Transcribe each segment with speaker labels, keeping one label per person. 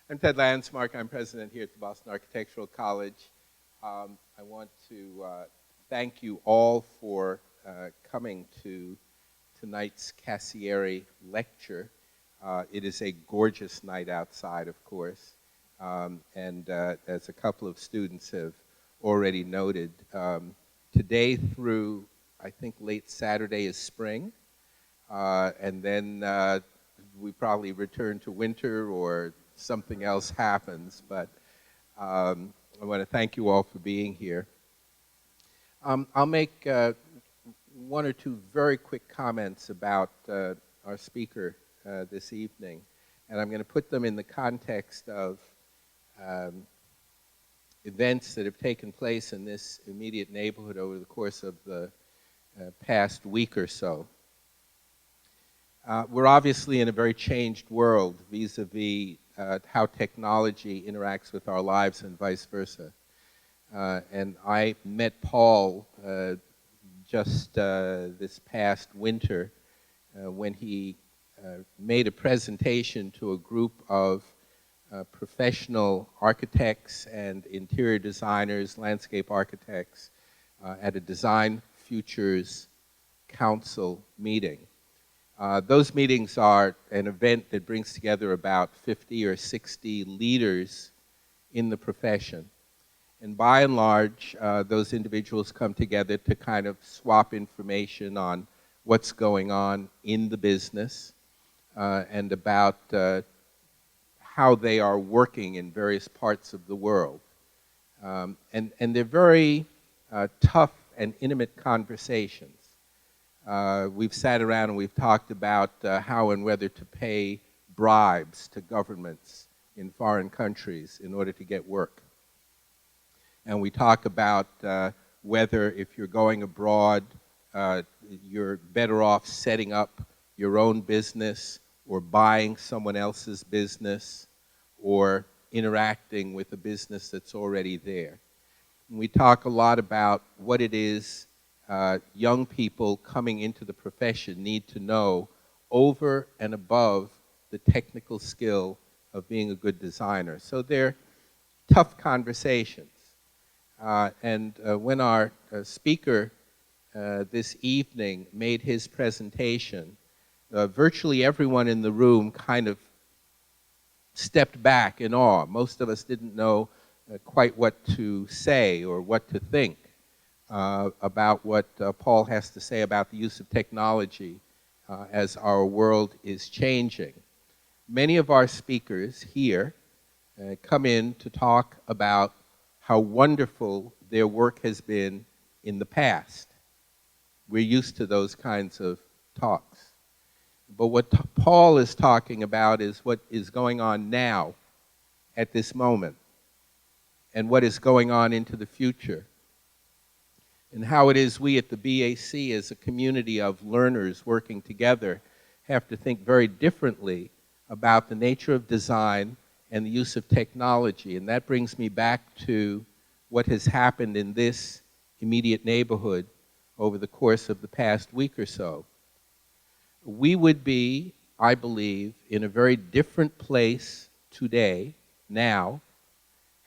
Speaker 1: I'm Ted Landsmark. I'm president here at the Boston Architectural College. I want to thank you all for coming to tonight's Cassieri lecture. It is a gorgeous night outside, of course, and as a couple of students have already noted, today through, I think, late Saturday is spring, and then we probably return to winter or something else happens, but I want to thank you all for being here. I'll make one or two very quick comments about our speaker this evening, and I'm going to put them in the context of events that have taken place in this immediate neighborhood over the course of the past week or so. We're obviously in a very changed world vis-a-vis how technology interacts with our lives and vice versa. And I met Paul just this past winter when he made a presentation to a group of professional architects and interior designers, landscape architects, at a Design Futures Council meeting. Those meetings are an event that brings together about 50 or 60 leaders in the profession. And by and large, those individuals come together to kind of swap information on what's going on in the business and about how they are working in various parts of the world. And they're very tough and intimate conversations. We've sat around and we've talked about how and whether to pay bribes to governments in foreign countries in order to get work. And we talk about whether if you're going abroad, you're better off setting up your own business or buying someone else's business or interacting with a business that's already there. And we talk a lot about what it is young people coming into the profession need to know over and above the technical skill of being a good designer. So they're tough conversations. And when our speaker this evening made his presentation, virtually everyone in the room kind of stepped back in awe. Most of us didn't know quite what to say or what to think about what Paul has to say about the use of technology as our world is changing. Many of our speakers here come in to talk about how wonderful their work has been in the past. We're used to those kinds of talks. But what Paul is talking about is what is going on now at this moment and what is going on into the future. And how it is we at the BAC as a community of learners working together have to think very differently about the nature of design and the use of technology. And that brings me back to what has happened in this immediate neighborhood over the course of the past week or so. We would be, I believe, in a very different place today, now,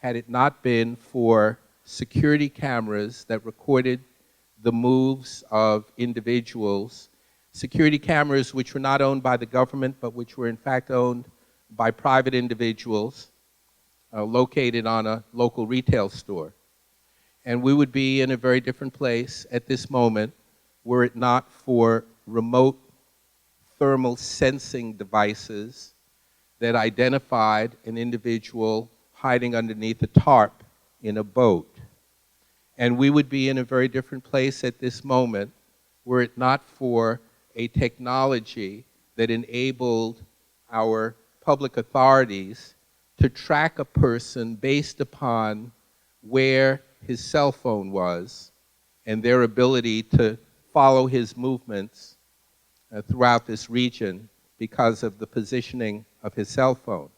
Speaker 1: had it not been for security cameras that recorded the moves of individuals, security cameras which were not owned by the government, but which were in fact owned by private individuals located on a local retail store. And we would be in a very different place at this moment were it not for remote thermal sensing devices that identified an individual hiding underneath a tarp in a boat. And we would be in a very different place at this moment were it not for a technology that enabled our public authorities to track a person based upon where his cell phone was and their ability to follow his movements throughout this region because of the positioning of his cell phone.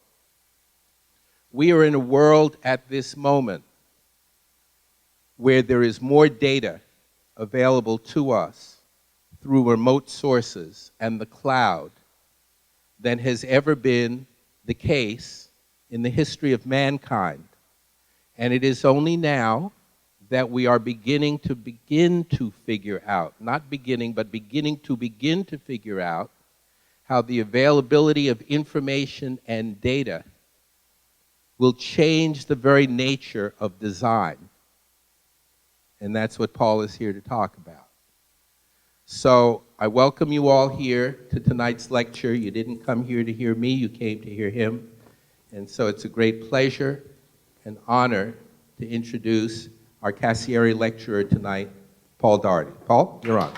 Speaker 1: We are in a world at this moment where there is more data available to us through remote sources and the cloud than has ever been the case in the history of mankind. And it is only now that we are beginning to figure out, not beginning, but begin to figure out how the availability of information and data will change the very nature of design. And that's what Paul is here to talk about. So I welcome you all here to tonight's lecture. You didn't come here to hear me, you came to hear him. And so it's a great pleasure and honor to introduce our Cassiari lecturer tonight, Paul Doherty. Paul, you're on.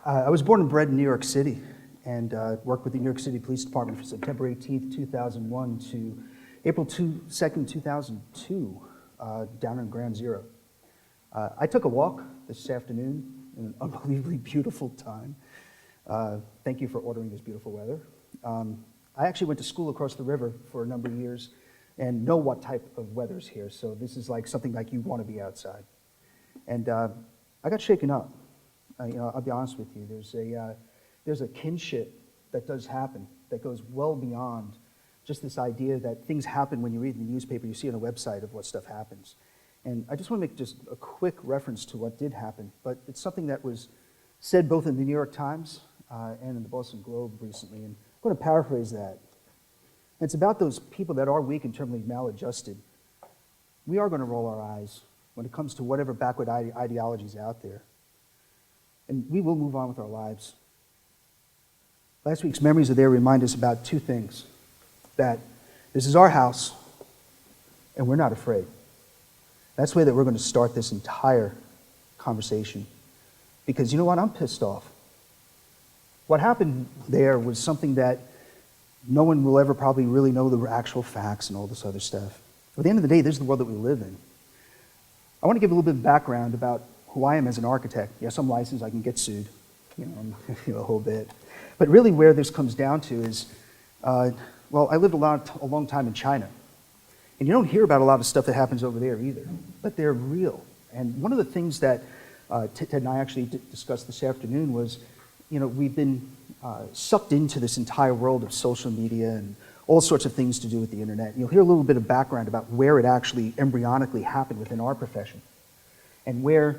Speaker 2: I was born and bred in New York City and worked with the New York City Police Department from September 18th, 2001 to April 2nd, 2002, down in Ground Zero. I took a walk this afternoon in an unbelievably beautiful time. Thank you for ordering this beautiful weather. I actually went to school across the river for a number of years and know what type of weather's here, so this is like something like you want to be outside. And I got shaken up. I'll be honest with you, there's a kinship that does happen that goes well beyond just this idea that things happen when you read in the newspaper, you see on a website of what stuff happens. And I just want to make just a quick reference to what did happen, but it's something that was said both in the New York Times and in the Boston Globe recently, and I'm going to paraphrase that. It's about those people that are weak and terminally maladjusted. We are going to roll our eyes when it comes to whatever backward ideology is out there. And we will move on with our lives. Last week's Memories Are There remind us about two things. That this is our house, and we're not afraid. That's the way that we're going to start this entire conversation. Because you know what? I'm pissed off. What happened there was something that no one will ever probably really know the actual facts and all this other stuff. At the end of the day, this is the world that we live in. I want to give a little bit of background about who I am as an architect. Yes, I'm licensed, I can get sued, a whole bit. But really where this comes down to is, well, I lived a long time in China. And you don't hear about a lot of stuff that happens over there either, but they're real. And one of the things that Ted and I actually discussed this afternoon was, we've been sucked into this entire world of social media and all sorts of things to do with the internet. And you'll hear a little bit of background about where it actually embryonically happened within our profession and where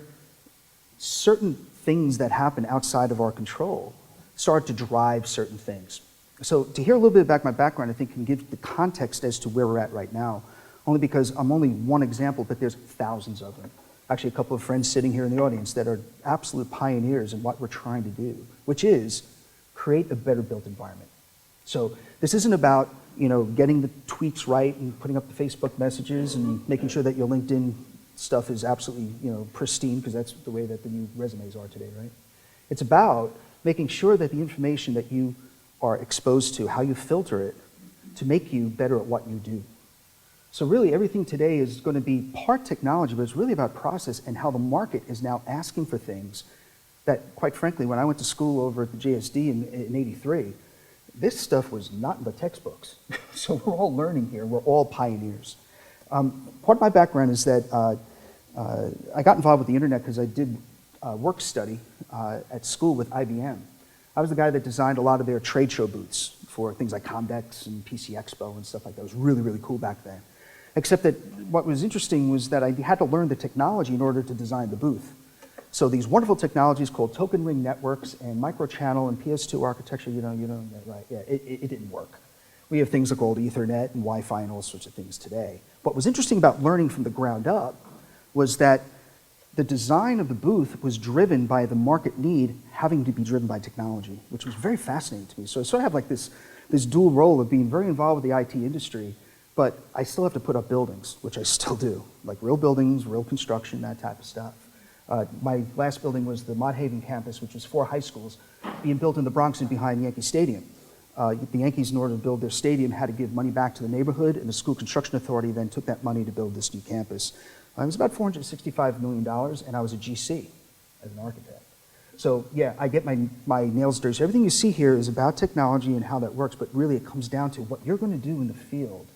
Speaker 2: certain things that happen outside of our control start to drive certain things. So to hear a little bit about my background, I think can give the context as to where we're at right now, only because I'm only one example, but there's thousands of them. Actually, a couple of friends sitting here in the audience that are absolute pioneers in what we're trying to do, which is create a better built environment. So this isn't about, getting the tweets right and putting up the Facebook messages and making sure that your LinkedIn stuff is absolutely, pristine, because that's the way that the new resumes are today, right? It's about making sure that the information that you are exposed to, how you filter it, to make you better at what you do. So really everything today is going to be part technology, but it's really about process and how the market is now asking for things that, quite frankly, when I went to school over at the JSD in '83, this stuff was not in the textbooks. So we're all learning here. We're all pioneers. Part of my background is that I got involved with the internet because I did work study at school with IBM. I was the guy that designed a lot of their trade show booths for things like Comdex and PC Expo and stuff like that. It was really, really cool back then. Except that what was interesting was that I had to learn the technology in order to design the booth. So these wonderful technologies called token ring networks and microchannel and PS2 architecture, right? Yeah, it didn't work. We have things called Ethernet and Wi-Fi and all sorts of things today. What was interesting about learning from the ground up was that the design of the booth was driven by the market need having to be driven by technology, which was very fascinating to me. So I sort of have like this dual role of being very involved with the IT industry, but I still have to put up buildings, which I still do, like real buildings, real construction, that type of stuff. My last building was the Mott campus, which was 4 high schools being built in the Bronx and behind Yankee Stadium. The Yankees, in order to build their stadium, had to give money back to the neighborhood, and the School Construction Authority then took that money to build this new campus. It was about $465 million, and I was a GC as an architect. So yeah, I get my nails dirty. So everything you see here is about technology and how that works, but really it comes down to what you're going to do in the field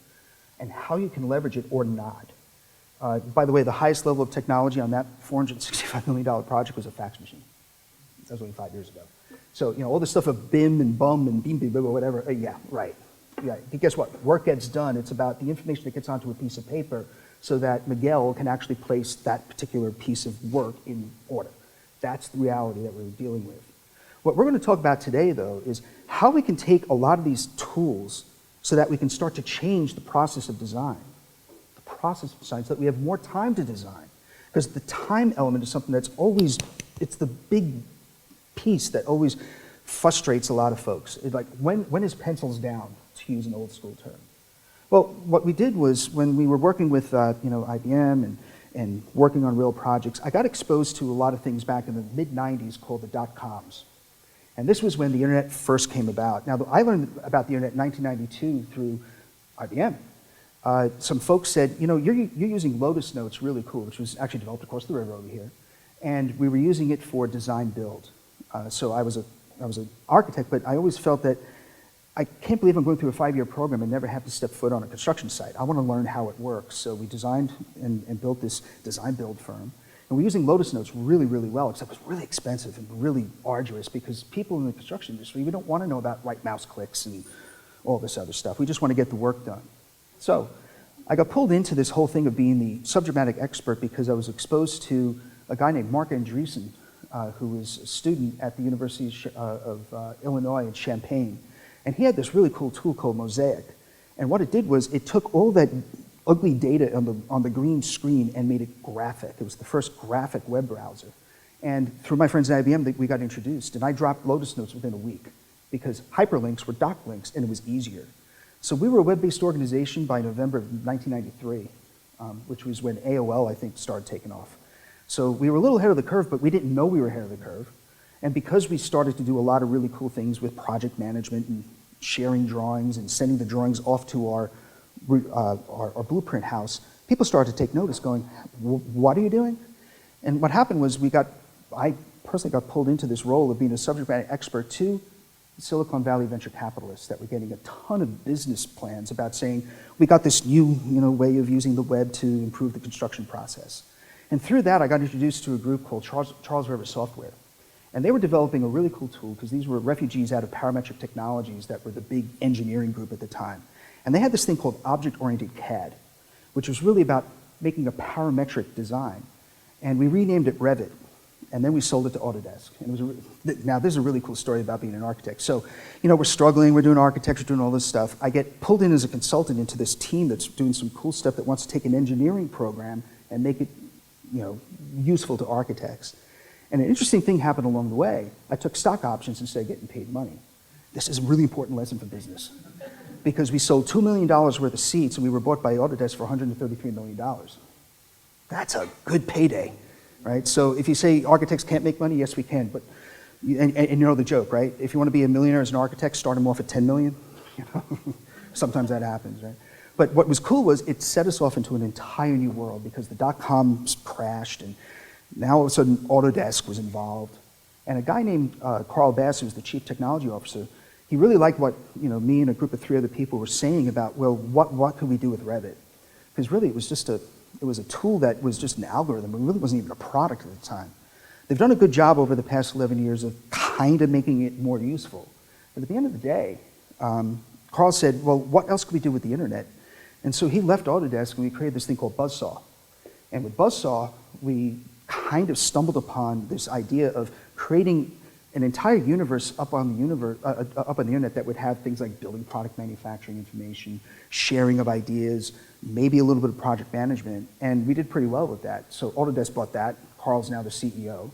Speaker 2: and how you can leverage it or not. By the way, the highest level of technology on that $465 million project was a fax machine. That was only 5 years ago. So, all this stuff of BIM and BUM and BIM, or whatever, yeah, right. Yeah, guess what? Work gets done. It's about the information that gets onto a piece of paper so that Miguel can actually place that particular piece of work in order. That's the reality that we're dealing with. What we're going to talk about today, though, is how we can take a lot of these tools so that we can start to change the process of design. The process of design, so that we have more time to design. Because the time element is something that's always, it's the big piece that always frustrates a lot of folks. It's like, when is pencils down, to use an old school term? Well, what we did was, when we were working with IBM and working on real projects, I got exposed to a lot of things back in the mid-90s called the dot-coms. And this was when the internet first came about. Now, I learned about the internet in 1992 through IBM. Some folks said, you're using Lotus Notes really cool, which was actually developed across the river over here. And we were using it for design build. So I was an architect, but I always felt that I can't believe I'm going through a 5-year program and never have to step foot on a construction site. I want to learn how it works. So we designed and built this design build firm. And we're using Lotus Notes really, really well, except it was really expensive and really arduous because people in the construction industry, we don't want to know about right mouse clicks and all this other stuff. We just want to get the work done. So I got pulled into this whole thing of being the subject matter expert because I was exposed to a guy named Mark Andreessen, who was a student at the University of Illinois in Champaign. And he had this really cool tool called Mosaic. And what it did was it took all that ugly data on the green screen and made it graphic. It was the first graphic web browser. And through my friends at IBM, we got introduced. And I dropped Lotus Notes within a week because hyperlinks were doc links and it was easier. So we were a web-based organization by November of 1993, which was when AOL, I think, started taking off. So we were a little ahead of the curve, but we didn't know we were ahead of the curve. And because we started to do a lot of really cool things with project management and sharing drawings and sending the drawings off to our blueprint house, people started to take notice going, what are you doing? And what happened was I personally got pulled into this role of being a subject matter expert to Silicon Valley venture capitalists that were getting a ton of business plans about saying, we got this new way of using the web to improve the construction process. And through that, I got introduced to a group called Charles River Software. And they were developing a really cool tool because these were refugees out of parametric technologies that were the big engineering group at the time. And they had this thing called object-oriented CAD, which was really about making a parametric design. And we renamed it Revit. And then we sold it to Autodesk. And it was now, this is a really cool story about being an architect. So, we're struggling, we're doing architecture, doing all this stuff. I get pulled in as a consultant into this team that's doing some cool stuff that wants to take an engineering program and make it, useful to architects. And an interesting thing happened along the way. I took stock options instead of getting paid money. This is a really important lesson for business. Because we sold $2 million worth of seats and we were bought by Autodesk for $133 million. That's a good payday, right? So if you say architects can't make money, yes we can, but, and you know the joke, right? If you want to be a millionaire as an architect, start them off at 10 million. Sometimes that happens, right? But what was cool was it set us off into an entire new world because the dot-coms crashed and now all of a sudden Autodesk was involved. And a guy named Carl Bass, who was the chief technology officer, he really liked what me and a group of 3 other people were saying about, well, what could we do with Revit? Because really it was a tool that was just an algorithm. It really wasn't even a product at the time. They've done a good job over the past 11 years of kind of making it more useful. But at the end of the day, Carl said, well, what else could we do with the internet? And so he left Autodesk and we created this thing called Buzzsaw. And with Buzzsaw, we kind of stumbled upon this idea of creating an entire universe up on the internet that would have things like building product manufacturing information, sharing of ideas, maybe a little bit of project management, and we did pretty well with that. So Autodesk bought that. Carl's now the CEO,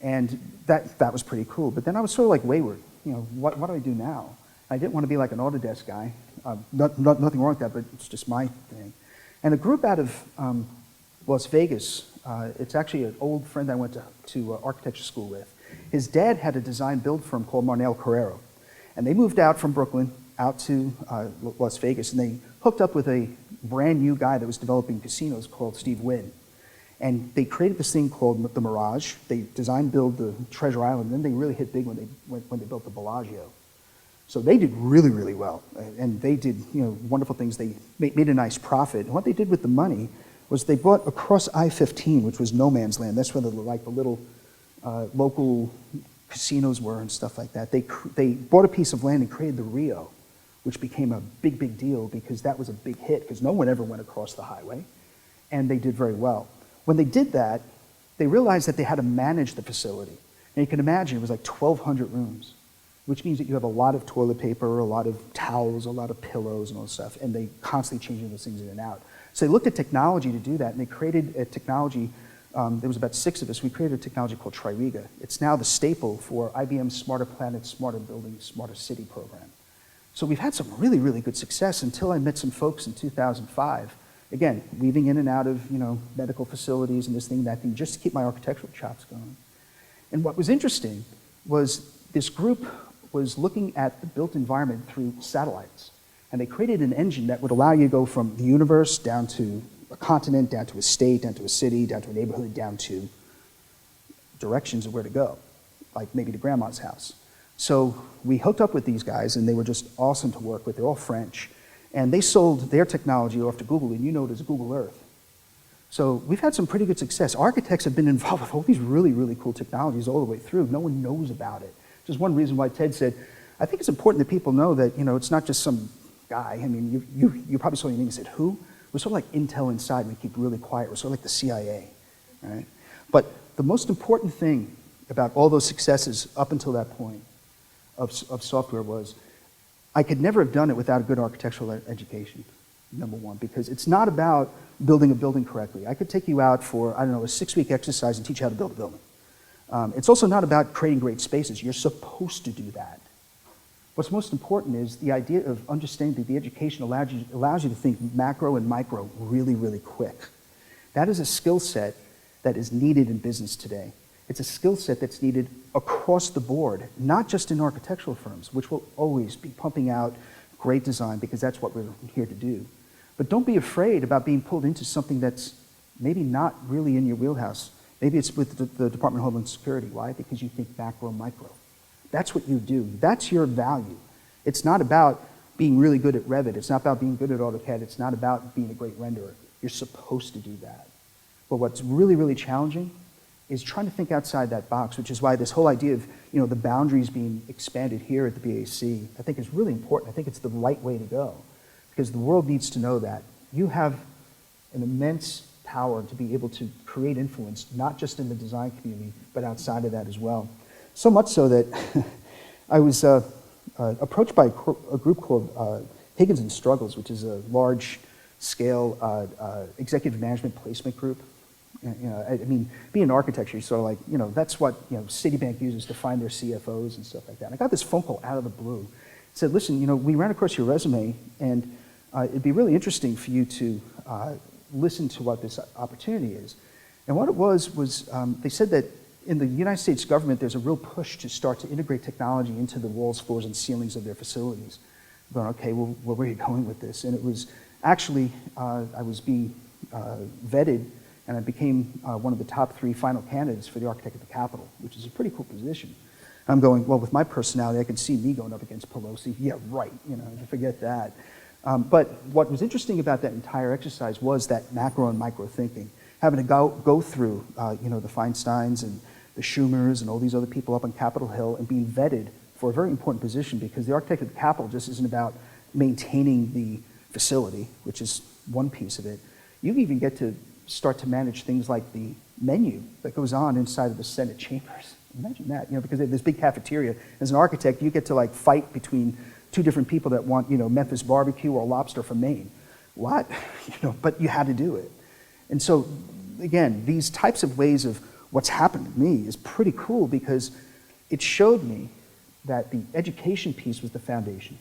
Speaker 2: and that was pretty cool. But then I was sort of like wayward. What do I do now? I didn't want to be like an Autodesk guy. Nothing wrong with that, but it's just my thing. And a group out of Las Vegas, it's actually an old friend I went to architecture school with. His dad had a design build firm called Marnell Carrero. And they moved out from Brooklyn out to Las Vegas, and they hooked up with a brand new guy that was developing casinos called Steve Wynn. And they created this thing called the Mirage. They designed, build the Treasure Island, and then they really hit big when they built the Bellagio. So they did really, really well. And they did wonderful things. They made a nice profit. And what they did with the money was they bought across I-15, which was no man's land. That's where the little local casinos were and stuff like that. They bought a piece of land and created the Rio, which became a big, big deal because that was a big hit because no one ever went across the highway, and they did very well. When they did that, they realized that they had to manage the facility. And you can imagine it was like 1,200 rooms, which means that you have a lot of toilet paper, a lot of towels, a lot of pillows and all this stuff, and they constantly changing those things in and out. So they looked at technology to do that, and they created a technology. There was about 6 of us. We created a technology called Tririga. It's now the staple for IBM's Smarter Planet, Smarter Buildings, Smarter City program. So we've had some really, really good success until I met some folks in 2005. Again, weaving in and out of medical facilities and this thing, that thing, just to keep my architectural chops going. And what was interesting was this group was looking at the built environment through satellites. And they created an engine that would allow you to go from the universe down to a continent, down to a state, down to a city, down to a neighborhood, down to directions of where to go, like maybe to grandma's house. So we hooked up with these guys, and they were just awesome to work with. They're all French. And they sold their technology off to Google, and you know it as Google Earth. So we've had some pretty good success. Architects have been involved with all these really, really cool technologies all the way through. No one knows about it. Which is one reason why Ted said, I think it's important that people know that it's not just some guy. I mean, you probably saw your name and said, who? We're sort of like Intel inside. We keep really quiet. We're sort of like the CIA, right? But the most important thing about all those successes up until that point of software was I could never have done it without a good architectural education, number one, because it's not about building a building correctly. I could take you out for, I don't know, a 6-week exercise and teach you how to build a building. It's also not about creating great spaces. You're supposed to do that. What's most important is the idea of understanding that the education allows you to think macro and micro really, really quick. That is a skill set that is needed in business today. It's a skill set that's needed across the board, not just in architectural firms, which will always be pumping out great design because that's what we're here to do. But don't be afraid about being pulled into something that's maybe not really in your wheelhouse. Maybe it's with the Department of Homeland Security. Why? Because you think macro, micro. That's what you do. That's your value. It's not about being really good at Revit. It's not about being good at AutoCAD. It's not about being a great renderer. You're supposed to do that. But what's really, really challenging is trying to think outside that box, which is why this whole idea of the boundaries being expanded here at the BAC, I think is really important. I think it's the right way to go because the world needs to know that. You have an immense power to be able to create influence, not just in the design community, but outside of that as well. So much so that I was approached by a group called Higgins and Struggles, which is a large-scale executive management placement group. I mean, being in architecture, you're sort of like, that's what Citibank uses to find their CFOs and stuff like that. And I got this phone call out of the blue. It said, listen, we ran across your resume, and it'd be really interesting for you to listen to what this opportunity is. And what it was they said that in the United States government, there's a real push to start to integrate technology into the walls, floors, and ceilings of their facilities. I'm going, okay, well, where are you going with this? And it was actually, I was being vetted, and I became one of the top 3 final candidates for the Architect of the Capitol, which is a pretty cool position. I'm going, well, with my personality, I could see me going up against Pelosi. Yeah, right, forget that. But what was interesting about that entire exercise was that macro and micro thinking, having to go through, the Feinsteins and the Schumers and all these other people up on Capitol Hill and being vetted for a very important position because the Architect of the Capitol just isn't about maintaining the facility, which is one piece of it. You even get to start to manage things like the menu that goes on inside of the Senate chambers. Imagine that, because they have this big cafeteria. As an architect, you get to fight between 2 different people that want, Memphis barbecue or lobster from Maine. What? But you had to do it. And so, again, these types of ways of what's happened to me is pretty cool because it showed me that the education piece was the foundation.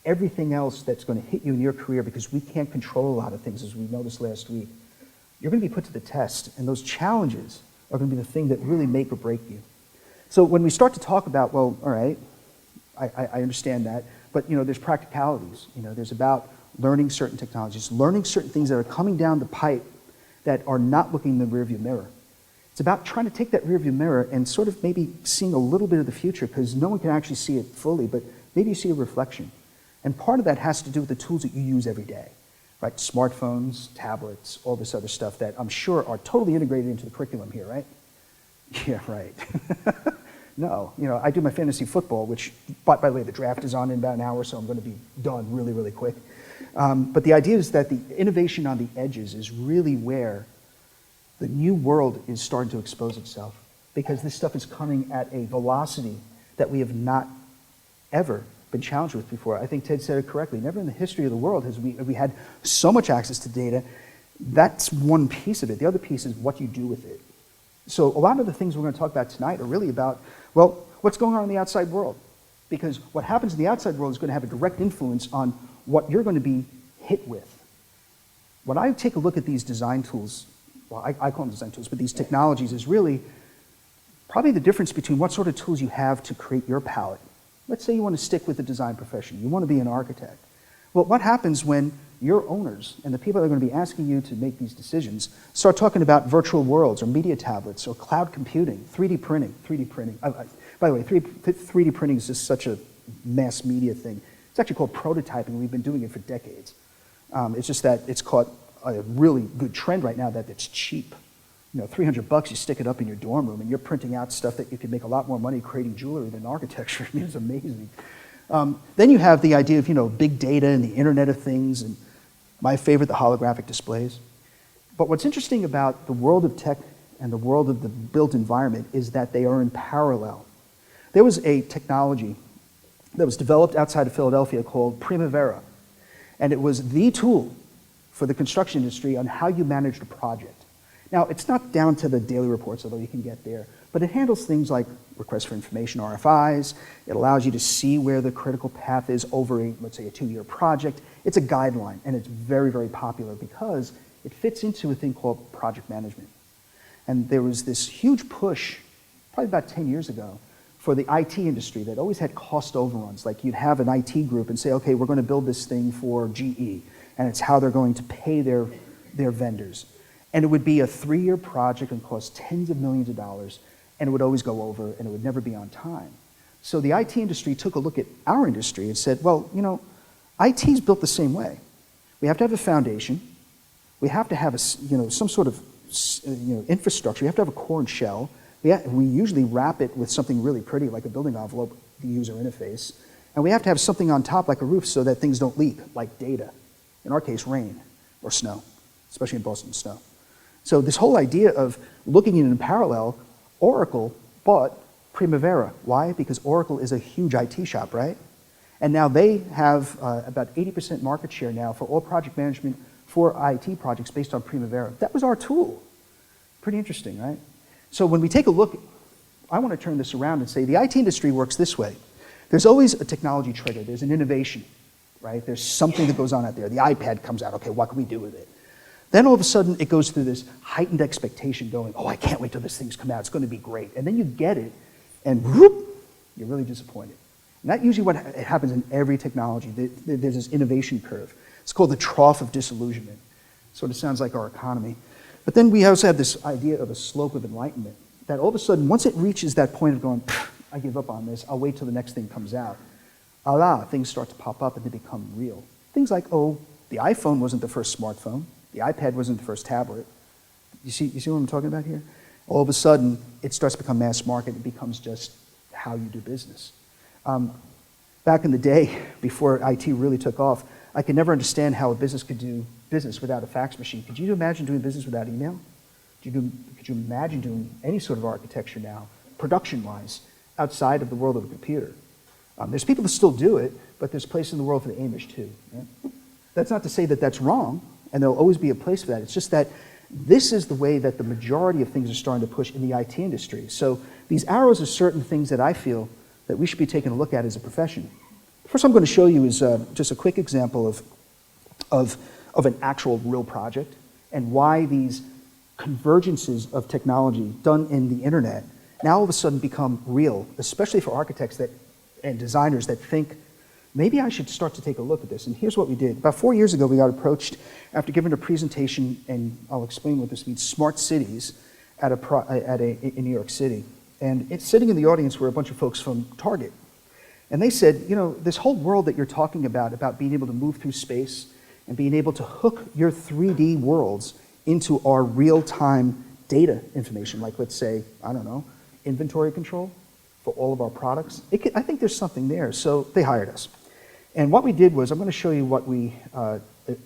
Speaker 2: Everything else that's going to hit you in your career, because we can't control a lot of things, as we noticed last week, you're going to be put to the test, and those challenges are going to be the thing that really make or break you. So when we start to talk about, well, all right, I understand that, but there's practicalities. There's about learning certain technologies, learning certain things that are coming down the pipe that are not looking in the rearview mirror. It's about trying to take that rearview mirror and sort of maybe seeing a little bit of the future, because no one can actually see it fully, but maybe you see a reflection. And part of that has to do with the tools that you use every day, right? Smartphones, tablets, all this other stuff that I'm sure are totally integrated into the curriculum here, right? Yeah, right. No, I do my fantasy football, which, by the way, the draft is on in about an hour, so I'm going to be done really, really quick. But the idea is that the innovation on the edges is really where the new world is starting to expose itself, because this stuff is coming at a velocity that we have not ever been challenged with before. I think Ted said it correctly. Never in the history of the world have we had so much access to data. That's one piece of it. The other piece is what you do with it. So a lot of the things we're going to talk about tonight are really about, well, what's going on in the outside world? Because what happens in the outside world is going to have a direct influence on what you're going to be hit with. When I take a look at these design tools, well, I call them design tools, but these technologies is really probably the difference between what sort of tools you have to create your palette. Let's say you want to stick with the design profession. You want to be an architect. Well, what happens when your owners and the people that are going to be asking you to make these decisions start talking about virtual worlds or media tablets or cloud computing, 3D printing. By the way, 3D printing is just such a mass media thing. It's actually called prototyping. We've been doing it for decades. It's just that it's caught a really good trend right now that it's cheap. $300, you stick it up in your dorm room and you're printing out stuff that you can make a lot more money creating jewelry than architecture. I mean, it's amazing. Then you have the idea of big data and the Internet of Things, and my favorite, the holographic displays. But what's interesting about the world of tech and the world of the built environment is that they are in parallel. There was a technology that was developed outside of Philadelphia called Primavera, and it was the tool for the construction industry on how you managed a project. Now, it's not down to the daily reports, although you can get there, but it handles things like requests for information, RFIs. It allows you to see where the critical path is over, let's say, a 2-year project. It's a guideline, and it's very, very popular because it fits into a thing called project management. And there was this huge push, probably about 10 years ago, for the IT industry that always had cost overruns. Like you'd have an IT group and say, okay, we're going to build this thing for GE, and it's how they're going to pay their vendors. And it would be a 3-year project and cost tens of millions of dollars, and it would always go over, and it would never be on time. So the IT industry took a look at our industry and said, well, IT's built the same way. We have to have a foundation. We have to have some sort of infrastructure. We have to have a core and shell. We usually wrap it with something really pretty, like a building envelope, the user interface. And we have to have something on top, like a roof, so that things don't leak, like data. In our case, rain or snow, especially in Boston, snow. So this whole idea of looking at it in parallel, Oracle bought Primavera. Why? Because Oracle is a huge IT shop, right? And now they have about 80% market share now for all project management for IT projects based on Primavera. That was our tool. Pretty interesting, right? So when we take a look, I want to turn this around and say the IT industry works this way. There's always a technology trigger. There's an innovation, right? There's something that goes on out there. The iPad comes out. Okay, what can we do with it? Then all of a sudden, it goes through this heightened expectation going, oh, I can't wait till this thing's come out. It's going to be great. And then you get it, and whoop, you're really disappointed. And that's usually what happens in every technology. There's this innovation curve. It's called the trough of disillusionment. Sort of sounds like our economy. But then we also have this idea of a slope of enlightenment, that all of a sudden, once it reaches that point of going, I give up on this, I'll wait till the next thing comes out, things start to pop up and they become real. Things like, oh, the iPhone wasn't the first smartphone. The iPad wasn't the first tablet. You see what I'm talking about here? All of a sudden, it starts to become mass market. It becomes just how you do business. Back in the day, before IT really took off, I could never understand how a business could do business without a fax machine. Could you imagine doing business without email? Could you imagine doing any sort of architecture now, production-wise, outside of the world of a computer? There's people that still do it, but there's places in the world for the Amish too. Right? That's not to say that that's wrong, and there'll always be a place for that. It's just that this is the way that the majority of things are starting to push in the IT industry. So these arrows are certain things that I feel that we should be taking a look at as a profession. The first I'm going to show you is just a quick example of an actual real project and why these convergences of technology done in the internet now all of a sudden become real, especially for architects and designers that think, maybe I should start to take a look at this. And here's what we did. About 4 years ago, we got approached after giving a presentation, and I'll explain what this means, smart cities in New York City. And sitting in the audience were a bunch of folks from Target. And they said, this whole world that you're talking about being able to move through space and being able to hook your 3D worlds into our real-time data information, like let's say, I don't know, inventory control, for all of our products. I think there's something there. So they hired us. And what we did was, I'm going to show you what we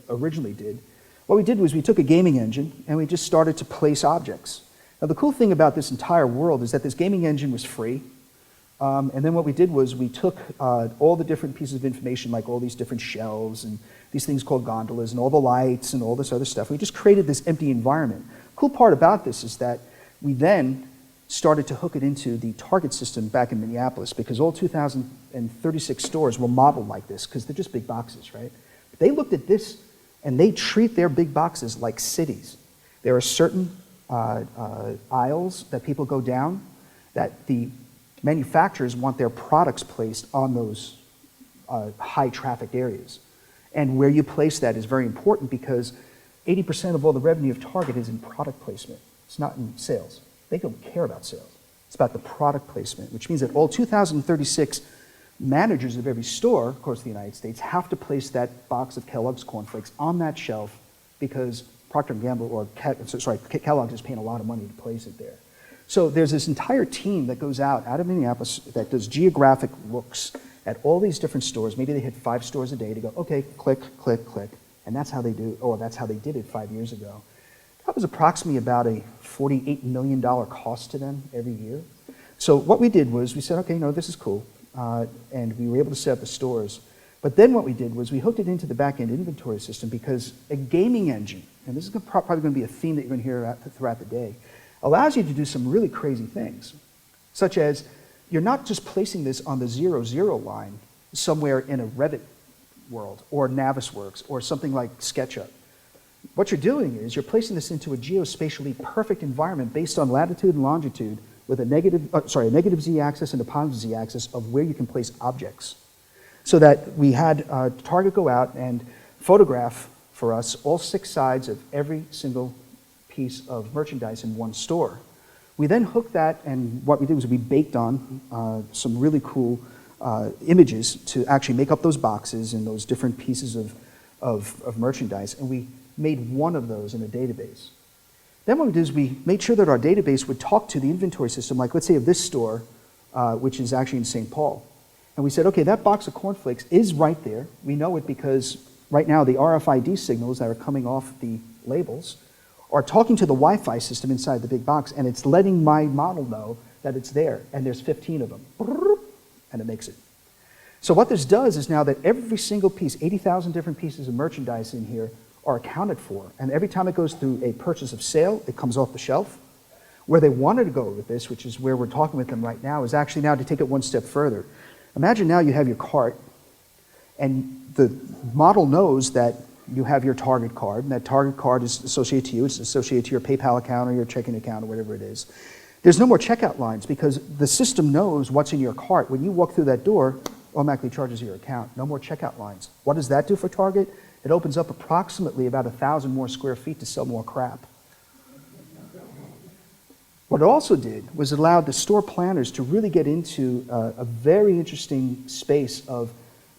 Speaker 2: originally did. What we did was we took a gaming engine and we just started to place objects. Now the cool thing about this entire world is that this gaming engine was free. And then what we did was we took all the different pieces of information, like all these different shelves and these things called gondolas and all the lights and all this other stuff. We just created this empty environment. Cool part about this is that we then started to hook it into the Target system back in Minneapolis, because all 2,036 stores were modeled like this because they're just big boxes, right? They looked at this and they treat their big boxes like cities. There are certain aisles that people go down that the manufacturers want their products placed on those high trafficked areas. And where you place that is very important, because 80% of all the revenue of Target is in product placement. It's not in sales. They don't care about sales. It's about the product placement, which means that all 2,036 managers of every store across the United States have to place that box of Kellogg's cornflakes on that shelf, because Procter & Gamble, or Kellogg's is paying a lot of money to place it there. So there's this entire team that goes out of Minneapolis that does geographic looks at all these different stores. Maybe they hit 5 stores a day to go, okay, click, click, click. And that's how they do, or that's how they did it 5 years ago. That was approximately about a $48 million cost to them every year. So what we did was we said, okay, no, this is cool. And we were able to set up the stores. But then what we did was we hooked it into the back-end inventory system, because a gaming engine, and this is probably going to be a theme that you're going to hear throughout the day, allows you to do some really crazy things, such as you're not just placing this on the 0, line somewhere in a Revit world or Navisworks or something like SketchUp. What you're doing is you're placing this into a geospatially perfect environment based on latitude and longitude with a negative z-axis and a positive z-axis of where you can place objects. So that we had Target go out and photograph for us all 6 sides of every single piece of merchandise in one store. We then hooked that, and what we did was we baked on some really cool images to actually make up those boxes and those different pieces of merchandise, and we made one of those in a database. Then what we did is we made sure that our database would talk to the inventory system, like let's say of this store, which is actually in St. Paul. And we said, okay, that box of cornflakes is right there. We know it because right now the RFID signals that are coming off the labels are talking to the Wi-Fi system inside the big box, and it's letting my model know that it's there, and there's 15 of them, and it makes it. So what this does is now that every single piece, 80,000 different pieces of merchandise in here are accounted for, and every time it goes through a purchase of sale, it comes off the shelf. Where they wanted to go with this, which is where we're talking with them right now, is actually now to take it one step further. Imagine now you have your cart, and the model knows that you have your Target card, and that Target card is associated to you. It's associated to your PayPal account or your checking account or whatever it is. There's no more checkout lines because the system knows what's in your cart. When you walk through that door, it automatically charges your account. No more checkout lines. What does that do for Target? It opens up approximately about 1,000 more square feet to sell more crap. What it also did was it allowed the store planners to really get into a very interesting space of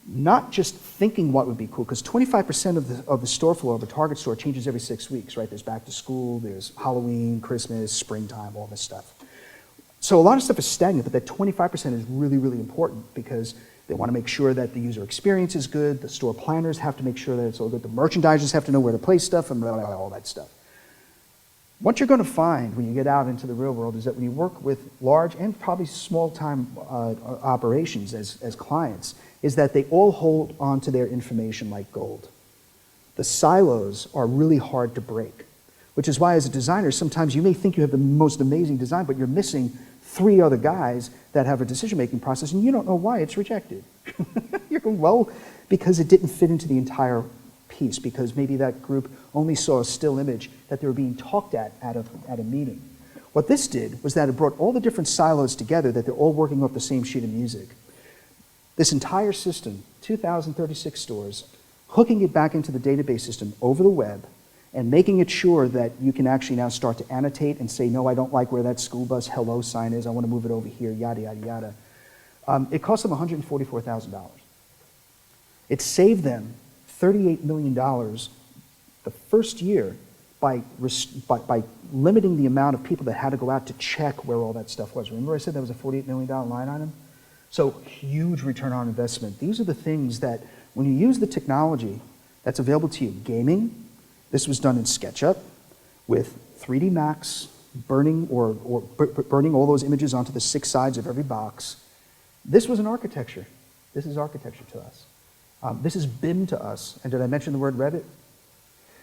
Speaker 2: not just thinking what would be cool, because 25% of the store floor of a Target store changes every 6 weeks, right? There's back to school, there's Halloween, Christmas, springtime, all this stuff. So a lot of stuff is stagnant, but that 25% is really, really important because they want to make sure that the user experience is good, the store planners have to make sure that it's all good, the merchandisers have to know where to place stuff, and blah, blah, blah, all that stuff. What you're going to find when you get out into the real world is that when you work with large and probably small-time operations as clients, is that they all hold on to their information like gold. The silos are really hard to break, which is why as a designer, sometimes you may think you have the most amazing design, but you're missing 3 other guys that have a decision-making process, and you don't know why it's rejected. You're going, well, because it didn't fit into the entire piece, because maybe that group only saw a still image that they were being talked at a meeting. What this did was that it brought all the different silos together, that they're all working off the same sheet of music. This entire system, 2,036 stores, hooking it back into the database system over the web and making it sure that you can actually now start to annotate and say, no, I don't like where that school bus hello sign is, I want to move it over here, yada, yada, yada. It cost them $144,000. It saved them $38 million the first year by limiting the amount of people that had to go out to check where all that stuff was. Remember I said that was a $48 million line item? So huge return on investment. These are the things that when you use the technology that's available to you, gaming, this was done in SketchUp with 3D Max, burning all those images onto the 6 sides of every box. This was an architecture. This is architecture to us. This is BIM to us. And did I mention the word Revit?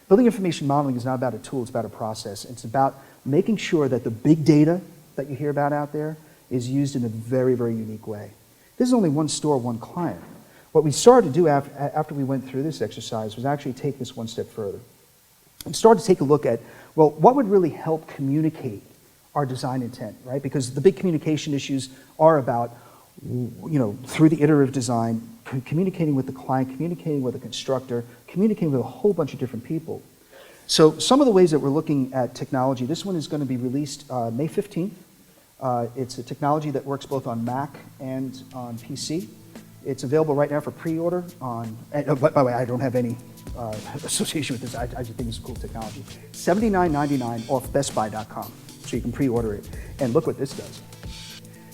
Speaker 2: Building information modeling is not about a tool, it's about a process. It's about making sure that the big data that you hear about out there is used in a very, very unique way. This is only one store, one client. What we started to do after we went through this exercise was actually take this one step further and start to take a look at, well, what would really help communicate our design intent, right? Because the big communication issues are about, through the iterative design, communicating with the client, communicating with the constructor, communicating with a whole bunch of different people. So some of the ways that we're looking at technology, this one is going to be released May 15th. It's a technology that works both on Mac and on PC. It's available right now for pre-order on, by the way, I don't have any association with this. I just think it's cool technology. $79.99 off bestbuy.com. So you can pre-order it. And look what this does.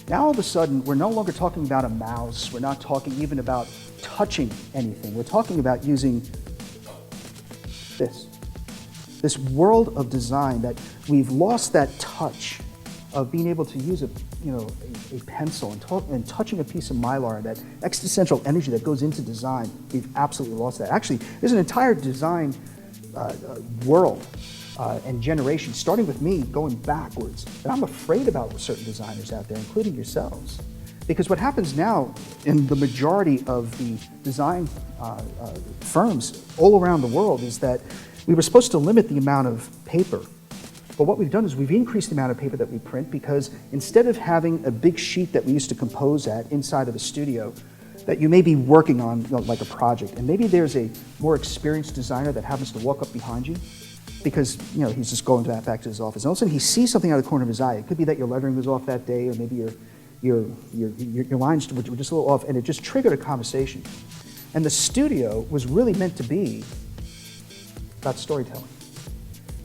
Speaker 2: Now all of a sudden, we're no longer talking about a mouse. We're not talking even about touching anything. We're talking about using this world of design that we've lost that touch of being able to use a pencil and touching a piece of mylar, that existential energy that goes into design. We've absolutely lost that. Actually, there's an entire design world and generation, starting with me, going backwards. And I'm afraid about certain designers out there, including yourselves. Because what happens now in the majority of the design firms all around the world is that we were supposed to limit the amount of paper. But what we've done is we've increased the amount of paper that we print, because instead of having a big sheet that we used to compose at inside of a studio that you may be working on, like a project, and maybe there's a more experienced designer that happens to walk up behind you because he's just going back to his office. And all of a sudden he sees something out of the corner of his eye. It could be that your lettering was off that day, or maybe your lines were just a little off, and it just triggered a conversation. And the studio was really meant to be about storytelling.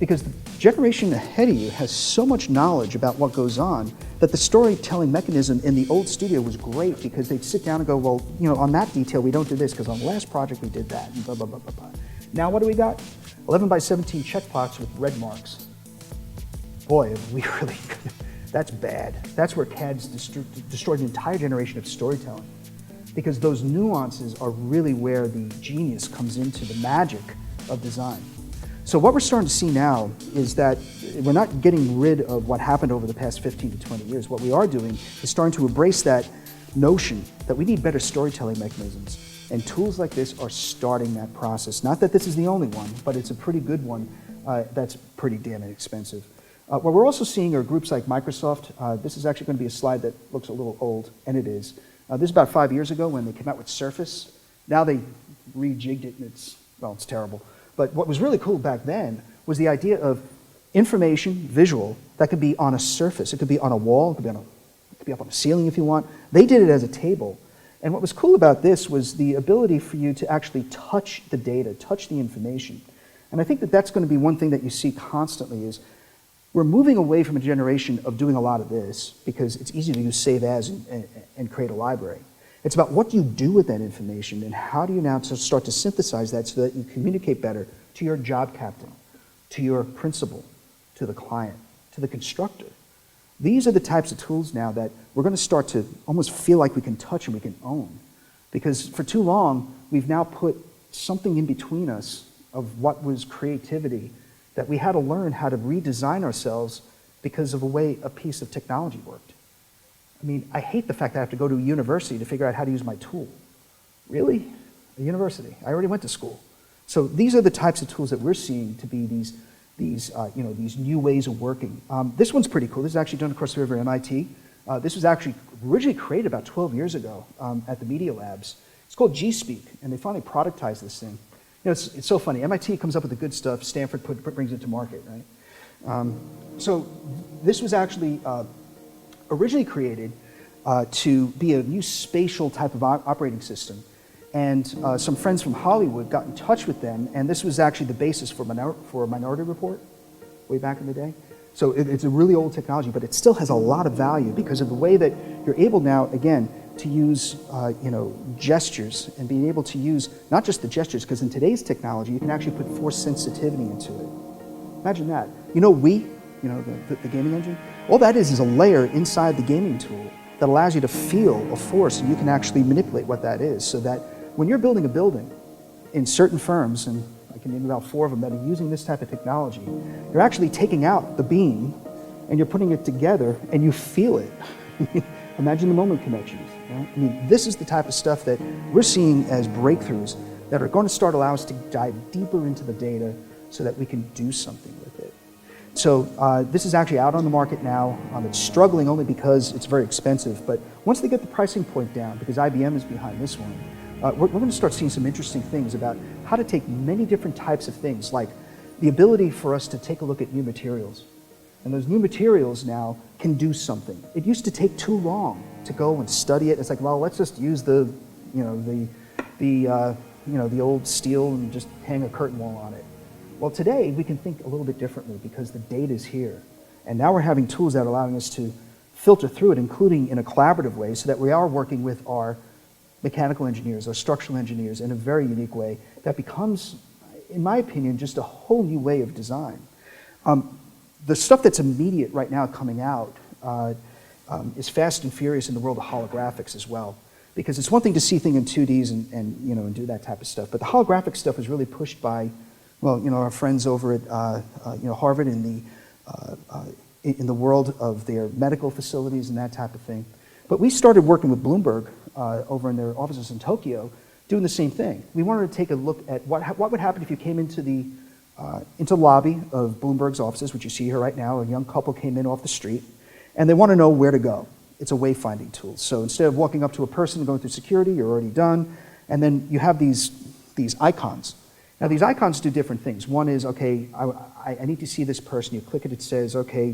Speaker 2: Because the generation ahead of you has so much knowledge about what goes on that the storytelling mechanism in the old studio was great, because they'd sit down and go, well, on that detail we don't do this because on the last project we did that, and blah, blah, blah, blah, blah. Now what do we got? 11 by 17 check box with red marks. Boy, have we really, that's bad. That's where CAD's destroyed an entire generation of storytelling, because those nuances are really where the genius comes into the magic of design. So what we're starting to see now is that we're not getting rid of what happened over the past 15 to 20 years. What we are doing is starting to embrace that notion that we need better storytelling mechanisms. And tools like this are starting that process. Not that this is the only one, but it's a pretty good one that's pretty damn inexpensive. What we're also seeing are groups like Microsoft. This is actually going to be a slide that looks a little old, and it is. This is about 5 years ago when they came out with Surface. Now they rejigged it, and it's terrible. But what was really cool back then was the idea of information, visual, that could be on a surface. It could be on a wall, it could be up on a ceiling if you want. They did it as a table. And what was cool about this was the ability for you to actually touch the data, touch the information. And I think that that's going to be one thing that you see constantly is we're moving away from a generation of doing a lot of this because it's easy to use save as and create a library. It's about what do you do with that information, and how do you now start to synthesize that so that you communicate better to your job captain, to your principal, to the client, to the constructor. These are the types of tools now that we're going to start to almost feel like we can touch and we can own. Because for too long, we've now put something in between us of what was creativity, that we had to learn how to redesign ourselves because of the way a piece of technology worked. I mean, I hate the fact that I have to go to a university to figure out how to use my tool. Really? A university? I already went to school. So these are the types of tools that we're seeing to be these new ways of working. This one's pretty cool. This is actually done across the river at MIT. This was actually originally created about 12 years ago at the Media Labs. It's called G-Speak, and they finally productized this thing. It's so funny. MIT comes up with the good stuff. Stanford brings it to market, right? So this was actually originally created to be a new spatial type of operating system. And some friends from Hollywood got in touch with them, and this was actually the basis for a Minority Report way back in the day. So it's a really old technology, but it still has a lot of value because of the way that you're able now, again, to use gestures and being able to use not just the gestures, because in today's technology, you can actually put force sensitivity into it. Imagine that. The gaming engine? All that is a layer inside the gaming tool that allows you to feel a force, and you can actually manipulate what that is, so that when you're building a building in certain firms, and I can name about 4 of them that are using this type of technology, you're actually taking out the beam and you're putting it together and you feel it. Imagine the moment connections. Right? I mean, this is the type of stuff that we're seeing as breakthroughs that are going to start allow us to dive deeper into the data so that we can do something with it. So this is actually out on the market now. It's struggling only because it's very expensive, but once they get the pricing point down, because IBM is behind this one, we're going to start seeing some interesting things about how to take many different types of things, like the ability for us to take a look at new materials. And those new materials now can do something. It used to take too long to go and study it. It's like, well, let's just use the old steel and just hang a curtain wall on it. Well, today we can think a little bit differently because the data is here. And now we're having tools that are allowing us to filter through it, including in a collaborative way, so that we are working with our mechanical engineers or structural engineers in a very unique way that becomes, in my opinion, just a whole new way of design. The stuff that's immediate right now coming out is fast and furious in the world of holographics as well. Because it's one thing to see things in 2Ds and do that type of stuff, but the holographic stuff is really pushed by, our friends over at Harvard in the world of their medical facilities and that type of thing. But we started working with Bloomberg over in their offices in Tokyo, doing the same thing. We wanted to take a look at what would happen if you came into the lobby of Bloomberg's offices, which you see here right now. A young couple came in off the street, and they want to know where to go. It's a wayfinding tool. So instead of walking up to a person and going through security, you're already done, and then you have these icons. Now these icons do different things. One is, okay, I need to see this person. You click it, it says, okay,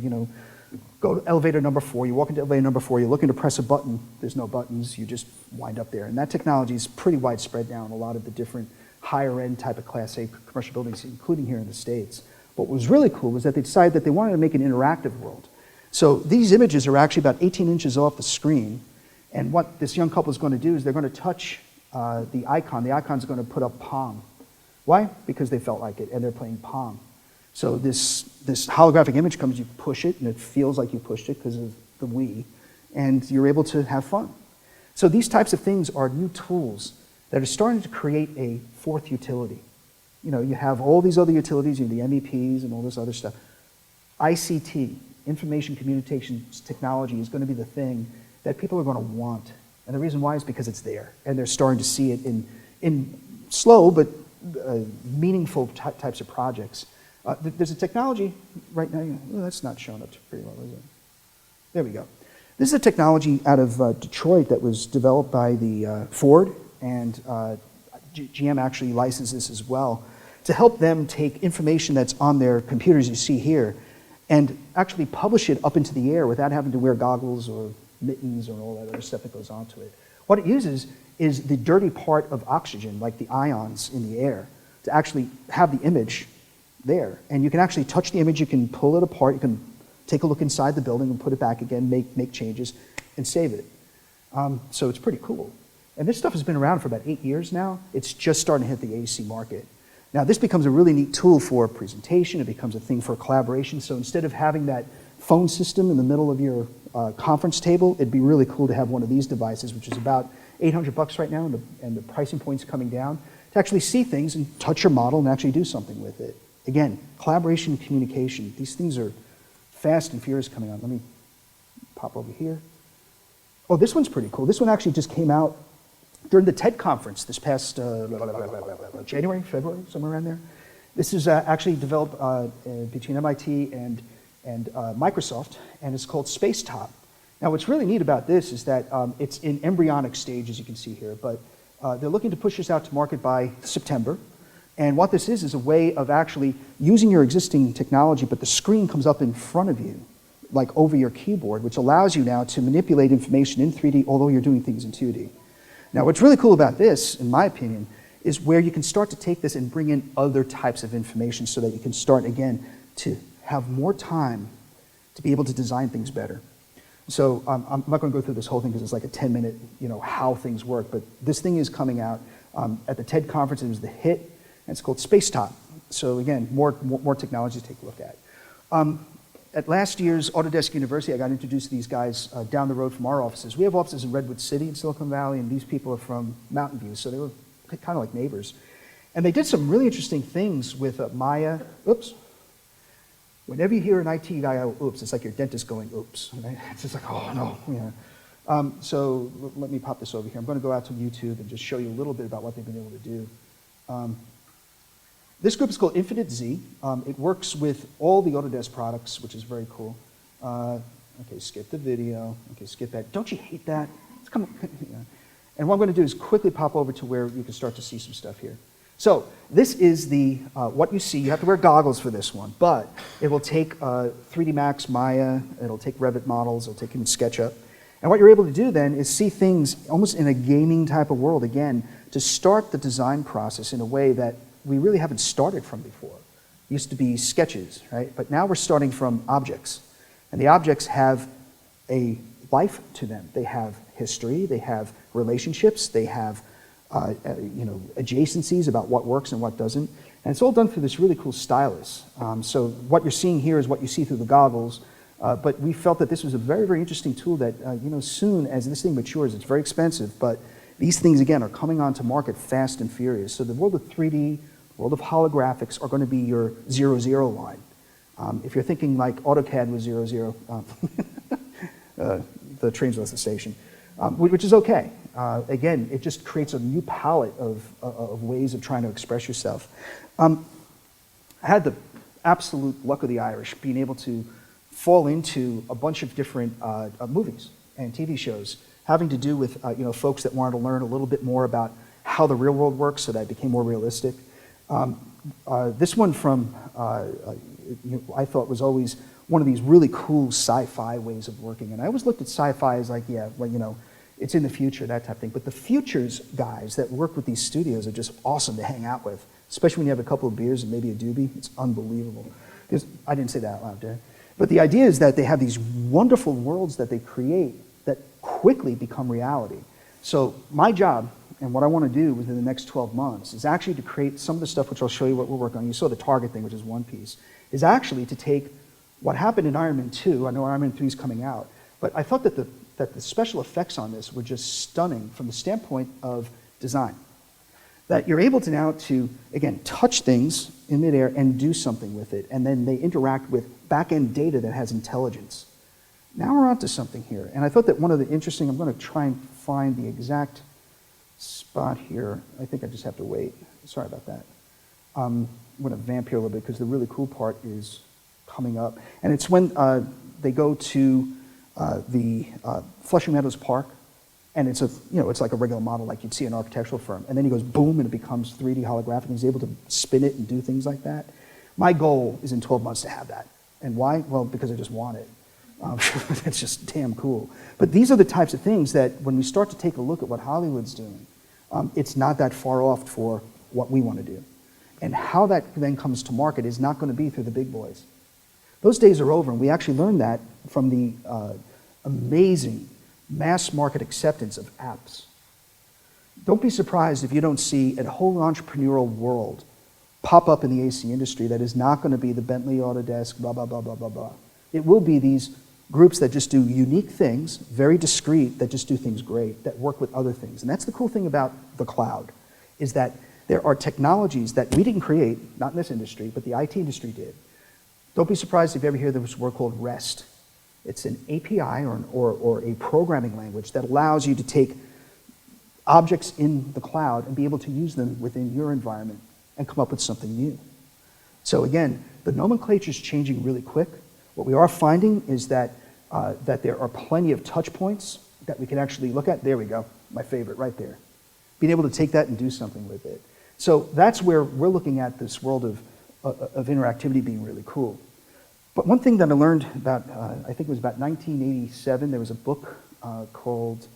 Speaker 2: go to elevator number 4. You walk into elevator number 4. You're looking to press a button. There's no buttons. You just wind up there. And that technology is pretty widespread now in a lot of the different higher end type of Class A commercial buildings, including here in the States. What was really cool was that they decided that they wanted to make an interactive world. So these images are actually about 18 inches off the screen. And what this young couple is going to do is they're going to touch the icon. The icon's going to put up Pong. Why? Because they felt like it, and they're playing Pong. So this holographic image comes, you push it, and it feels like you pushed it because of the Wii, and you're able to have fun. So these types of things are new tools that are starting to create a fourth utility. You have all these other utilities, the MEPs and all this other stuff. ICT, information communications technology, is going to be the thing that people are going to want. And the reason why is because it's there, and they're starting to see it in slow but meaningful types of projects. There's a technology right now, that's not showing up pretty well, is it? There we go. This is a technology out of Detroit that was developed by the Ford, and GM actually licensed this as well, to help them take information that's on their computers you see here, and actually publish it up into the air without having to wear goggles or mittens or all that other stuff that goes onto it. What it uses is the dirty part of oxygen, like the ions in the air, to actually have the image there. And you can actually touch the image, you can pull it apart, you can take a look inside the building and put it back again, make changes, and save it. So it's pretty cool. And this stuff has been around for about 8 years now. It's just starting to hit the AC market. Now this becomes a really neat tool for presentation, it becomes a thing for collaboration. So instead of having that phone system in the middle of your conference table, it'd be really cool to have one of these devices, which is about $800 right now, and the pricing point's coming down, to actually see things and touch your model and actually do something with it. Again, collaboration and communication. These things are fast and furious coming on. Let me pop over here. Oh, this one's pretty cool. This one actually just came out during the TED conference this past January, February, somewhere around there. This is actually developed between MIT and Microsoft, and it's called Spacetop. Now, what's really neat about this is that it's in embryonic stage, as you can see here, but they're looking to push this out to market by September. And what this is a way of actually using your existing technology, but the screen comes up in front of you, like over your keyboard, which allows you now to manipulate information in 3D, although you're doing things in 2D. Now, what's really cool about this, in my opinion, is where you can start to take this and bring in other types of information so that you can start, again, to have more time to be able to design things better. So I'm not going to go through this whole thing because it's like a 10-minute, how things work, but this thing is coming out at the TED conference. It was the hit, and it's called Spacetop. So again, more technology to take a look at. At last year's Autodesk University, I got introduced to these guys down the road from our offices. We have offices in Redwood City in Silicon Valley, and these people are from Mountain View, so they were kind of like neighbors. And they did some really interesting things with Maya. Oops. Whenever you hear an IT guy go, oops, it's like your dentist going, oops. Right? It's just like, oh, no. Yeah. So let me pop this over here. I'm going to go out to YouTube and just show you a little bit about what they've been able to do. This group is called Infinite Z. It works with all the Autodesk products, which is very cool. Okay, skip the video. Okay, skip that. Don't you hate that? Come on. Yeah. And what I'm going to do is quickly pop over to where you can start to see some stuff here. So this is the what you see. You have to wear goggles for this one, but it will take 3D Max, Maya. It'll take Revit models. It'll take even SketchUp. And what you're able to do then is see things almost in a gaming type of world again to start the design process in a way that we really haven't started from before. It used to be sketches, right? But now we're starting from objects. And the objects have a life to them. They have history, they have relationships, they have adjacencies about what works and what doesn't. And it's all done through this really cool stylus. So what you're seeing here is what you see through the goggles. But we felt that this was a very, very interesting tool that, soon as this thing matures, it's very expensive, but these things, again, are coming onto market fast and furious. So the world of 3D, world of holographics are going to be your 00 line. If you're thinking like AutoCAD was 00, the train's left the station, which is okay. Again, it just creates a new palette of ways of trying to express yourself. I had the absolute luck of the Irish being able to fall into a bunch of different movies and TV shows having to do with folks that wanted to learn a little bit more about how the real world works so that it became more realistic. This one from, I thought was always one of these really cool sci-fi ways of working. And I always looked at sci-fi as like, yeah, well, it's in the future, that type of thing. But the futures guys that work with these studios are just awesome to hang out with, especially when you have a couple of beers and maybe a doobie. It's unbelievable. I didn't say that out loud, did I? But the idea is that they have these wonderful worlds that they create that quickly become reality. So my job, and what I want to do within the next 12 months, is actually to create some of the stuff, which I'll show you what we're working on. You saw the target thing, which is one piece, is actually to take what happened in Iron Man 2. I know Iron Man 3 is coming out, but I thought that the special effects on this were just stunning from the standpoint of design. That you're able to now to, again, touch things in midair and do something with it, and then they interact with back-end data that has intelligence. Now we're onto something here, and I thought that one of the interesting, I'm going to try and find the exact spot here. I think I just have to wait. Sorry about that. I'm going to vamp here a little bit because the really cool part is coming up, and it's when they go to the Flushing Meadows Park, and it's it's like a regular model like you'd see in an architectural firm, and then he goes boom, and it becomes 3D holographic, and he's able to spin it and do things like that. My goal is in 12 months to have that. And why? Well, because I just want it. That's just damn cool. But these are the types of things that when we start to take a look at what Hollywood's doing, it's not that far off for what we want to do. And how that then comes to market is not going to be through the big boys. Those days are over, and we actually learned that from the amazing mass market acceptance of apps. Don't be surprised if you don't see a whole entrepreneurial world pop up in the AC industry that is not going to be the Bentley Autodesk, blah, blah, blah, blah, blah, blah. It will be these groups that just do unique things, very discrete, that just do things great, that work with other things. And that's the cool thing about the cloud, is that there are technologies that we didn't create, not in this industry, but the IT industry did. Don't be surprised if you ever hear this word called REST. It's an API or a programming language that allows you to take objects in the cloud and be able to use them within your environment and come up with something new. So again, the nomenclature is changing really quick. What we are finding is that there are plenty of touch points that we can actually look at. There we go, my favorite right there. Being able to take that and do something with it. So that's where we're looking at this world of interactivity being really cool. But one thing that I learned about, I think it was about 1987, there was a book called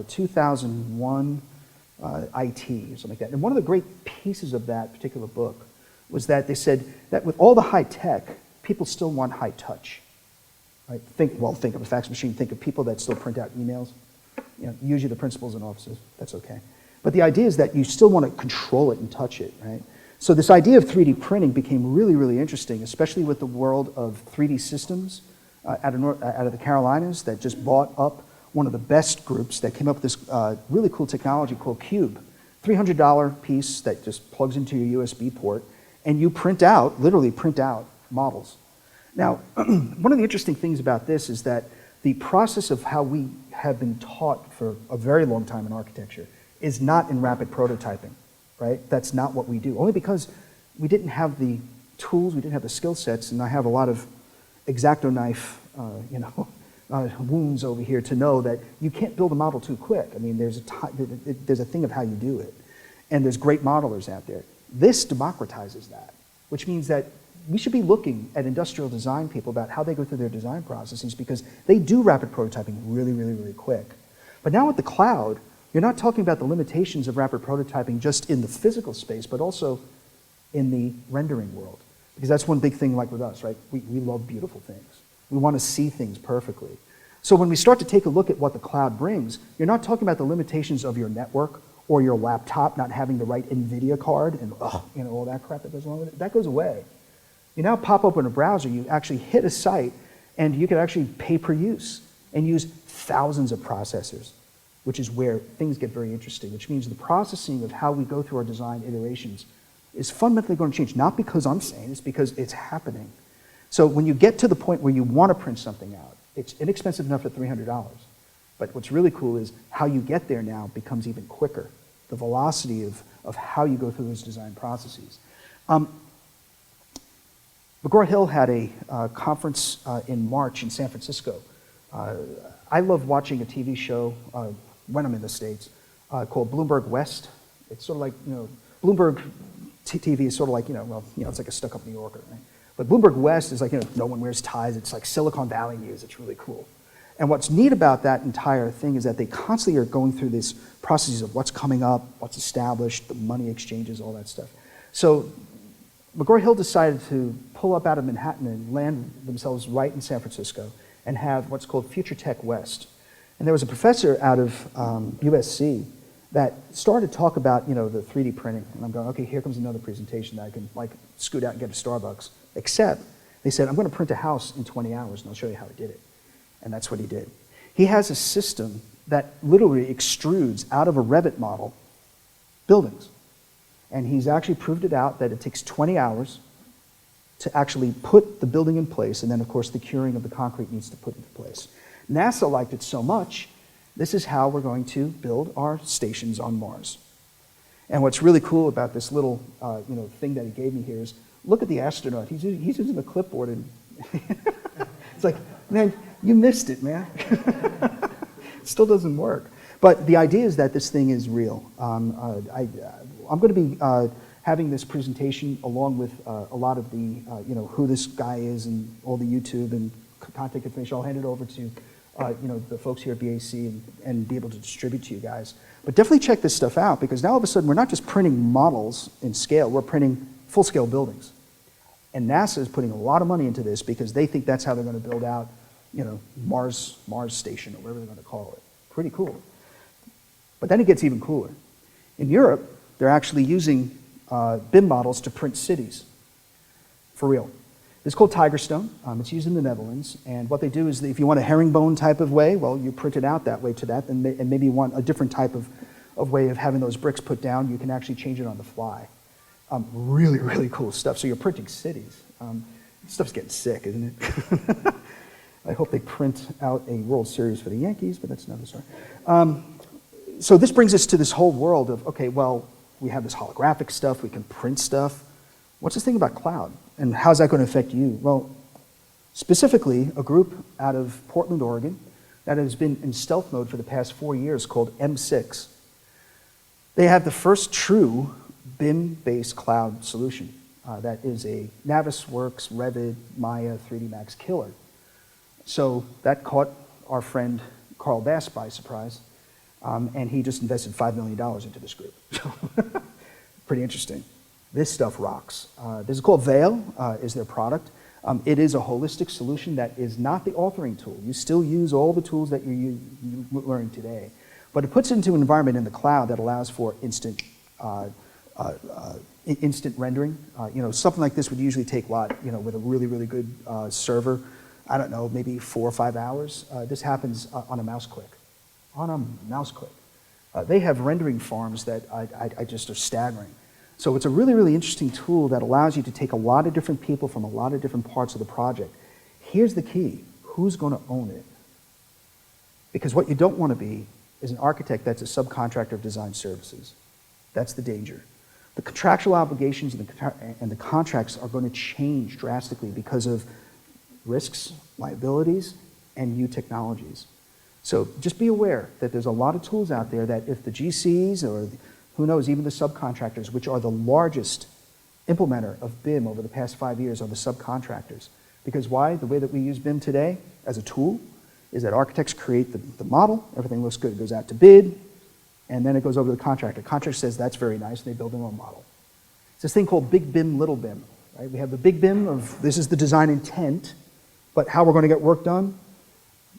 Speaker 2: 2001 IT, or something like that. And one of the great pieces of that particular book was that they said that with all the high tech, people still want high touch. Right? Think of a fax machine, think of people that still print out emails. You know, usually the principals in offices, that's okay. But the idea is that you still want to control it and touch it, right? So this idea of 3D printing became really, really interesting, especially with the world of 3D systems out of the Carolinas that just bought up one of the best groups that came up with this really cool technology called Cube. $300 piece that just plugs into your USB port, and you print out, literally print out models. Now, one of the interesting things about this is that the process of how we have been taught for a very long time in architecture is not in rapid prototyping, right? That's not what we do, only because we didn't have the tools, we didn't have the skill sets, and I have a lot of X-Acto knife, wounds over here to know that you can't build a model too quick. I mean, there's a thing of how you do it, and there's great modelers out there. This democratizes that, which means that we should be looking at industrial design people about how they go through their design processes, because they do rapid prototyping really, really, really quick. But now with the cloud, you're not talking about the limitations of rapid prototyping just in the physical space, but also in the rendering world. Because that's one big thing, like with us, right? We love beautiful things. We want to see things perfectly. So when we start to take a look at what the cloud brings, you're not talking about the limitations of your network or your laptop not having the right NVIDIA card and all that crap that goes along with it. That goes away. You now pop open a browser, you actually hit a site, and you can actually pay per use and use thousands of processors, which is where things get very interesting, which means the processing of how we go through our design iterations is fundamentally going to change, not because I'm saying, it's because it's happening. So when you get to the point where you want to print something out, it's inexpensive enough at $300. But what's really cool is how you get there now becomes even quicker. The velocity of how you go through those design processes. McGraw-Hill had a conference in March in San Francisco. I love watching a TV show when I'm in the States called Bloomberg West. It's sort of like, Bloomberg TV is sort of like, it's like a stuck-up New Yorker, right? But Bloomberg West is like, no one wears ties. It's like Silicon Valley news. It's really cool. And what's neat about that entire thing is that they constantly are going through these processes of what's coming up, what's established, the money exchanges, all that stuff. So McGraw-Hill decided to pull up out of Manhattan and land themselves right in San Francisco and have what's called Future Tech West. And there was a professor out of USC that started to talk about, the 3D printing. And I'm going, okay, here comes another presentation that I can scoot out and get to Starbucks. Except they said, I'm going to print a house in 20 hours and I'll show you how I did it. And that's what he did. He has a system that literally extrudes out of a Revit model buildings. And he's actually proved it out that it takes 20 hours to actually put the building in place, and then of course the curing of the concrete needs to put into place. NASA liked it so much, this is how we're going to build our stations on Mars. And what's really cool about this little thing that he gave me here is, look at the astronaut. He's using the clipboard, and it's like, man, you missed it, man. It still doesn't work. But the idea is that this thing is real. I'm going to be having this presentation along with a lot of the, who this guy is and all the YouTube and contact information. I'll hand it over to, the folks here at BAC and be able to distribute to you guys. But definitely check this stuff out, because now all of a sudden we're not just printing models in scale, we're printing full-scale buildings. And NASA is putting a lot of money into this because they think that's how they're going to build out, Mars Station or whatever they're going to call it. Pretty cool. But then it gets even cooler. In Europe, they're actually using BIM models to print cities, for real. It's called Tigerstone. It's used in the Netherlands. And what they do is, if you want a herringbone type of way, well, you print it out that way to that. And maybe you want a different type of way of having those bricks put down, you can actually change it on the fly. Really, really cool stuff. So you're printing cities. This stuff's getting sick, isn't it? I hope they print out a World Series for the Yankees, but that's another story. So this brings us to this whole world of, okay, well, we have this holographic stuff, we can print stuff. What's this thing about cloud? And how's that going to affect you? Well, specifically, a group out of Portland, Oregon, that has been in stealth mode for the past 4 years called M6. They have the first true BIM-based cloud solution. That is a Navisworks, Revit, Maya, 3D Max killer. So that caught our friend Carl Bass by surprise, and he just invested $5 million into this group. Pretty interesting. This stuff rocks. This is called Veil, is their product. It is a holistic solution that is not the authoring tool. You still use all the tools that you learning today, but it puts it into an environment in the cloud that allows for instant rendering. Something like this would usually take with a really, really good server, I don't know, maybe 4 or 5 hours. This happens on a mouse click. On a mouse click. They have rendering farms that I just are staggering. So it's a really, really interesting tool that allows you to take a lot of different people from a lot of different parts of the project. Here's the key. Who's going to own it? Because what you don't want to be is an architect that's a subcontractor of design services. That's the danger. The contractual obligations and the contracts are going to change drastically because of risks, liabilities, and new technologies. So just be aware that there's a lot of tools out there that if the GCs or who knows, even the subcontractors, which are the largest implementer of BIM over the past 5 years, are the subcontractors. Because why? The way that we use BIM today as a tool is that architects create the model, everything looks good, it goes out to bid, and then it goes over to the contractor. Contractor says that's very nice, and they build their own model. It's this thing called big BIM, little BIM. Right? We have the big BIM of this is the design intent, but how we're going to get work done,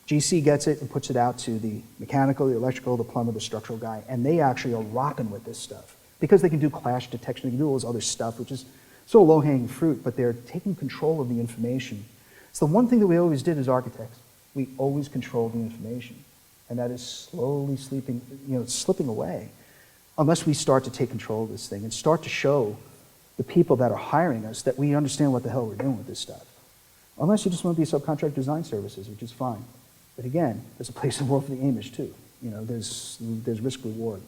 Speaker 2: GC gets it and puts it out to the mechanical, the electrical, the plumber, the structural guy, and they actually are rocking with this stuff. Because they can do clash detection, they can do all this other stuff, which is sort of low-hanging fruit, but they're taking control of the information. It's the one thing that we always did as architects. We always controlled the information. And that is slowly slipping away, unless we start to take control of this thing and start to show the people that are hiring us that we understand what the hell we're doing with this stuff. Unless you just want to be a subcontract design services, which is fine. But again, there's a place in the world for the Amish too. There's risk reward.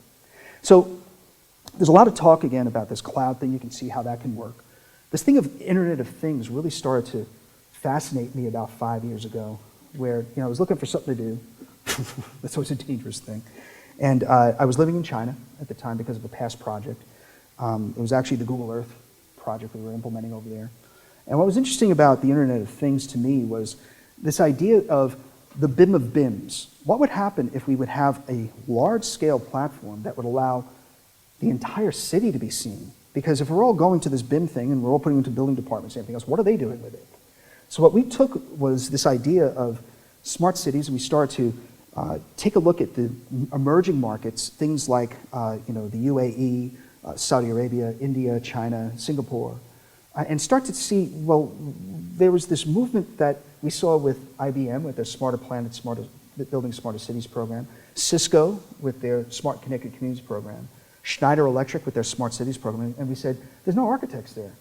Speaker 2: So there's a lot of talk again about this cloud thing. You can see how that can work. This thing of Internet of Things really started to fascinate me about 5 years ago, where I was looking for something to do. That's always a dangerous thing. And I was living in China at the time because of a past project. It was actually the Google Earth project we were implementing over there. And what was interesting about the Internet of Things to me was this idea of the Bim of Bims. What would happen if we would have a large-scale platform that would allow the entire city to be seen? Because if we're all going to this BIM thing and we're all putting it into building departments and everything else, what are they doing with it? So what we took was this idea of smart cities, and we started to take a look at the emerging markets, things like the UAE, Saudi Arabia, India, China, Singapore, and start to see, well, there was this movement that we saw with IBM with their Smarter Planet, Building Smarter Cities program, Cisco with their Smart Connected Communities program, Schneider Electric with their Smart Cities program, and we said, there's no architects there.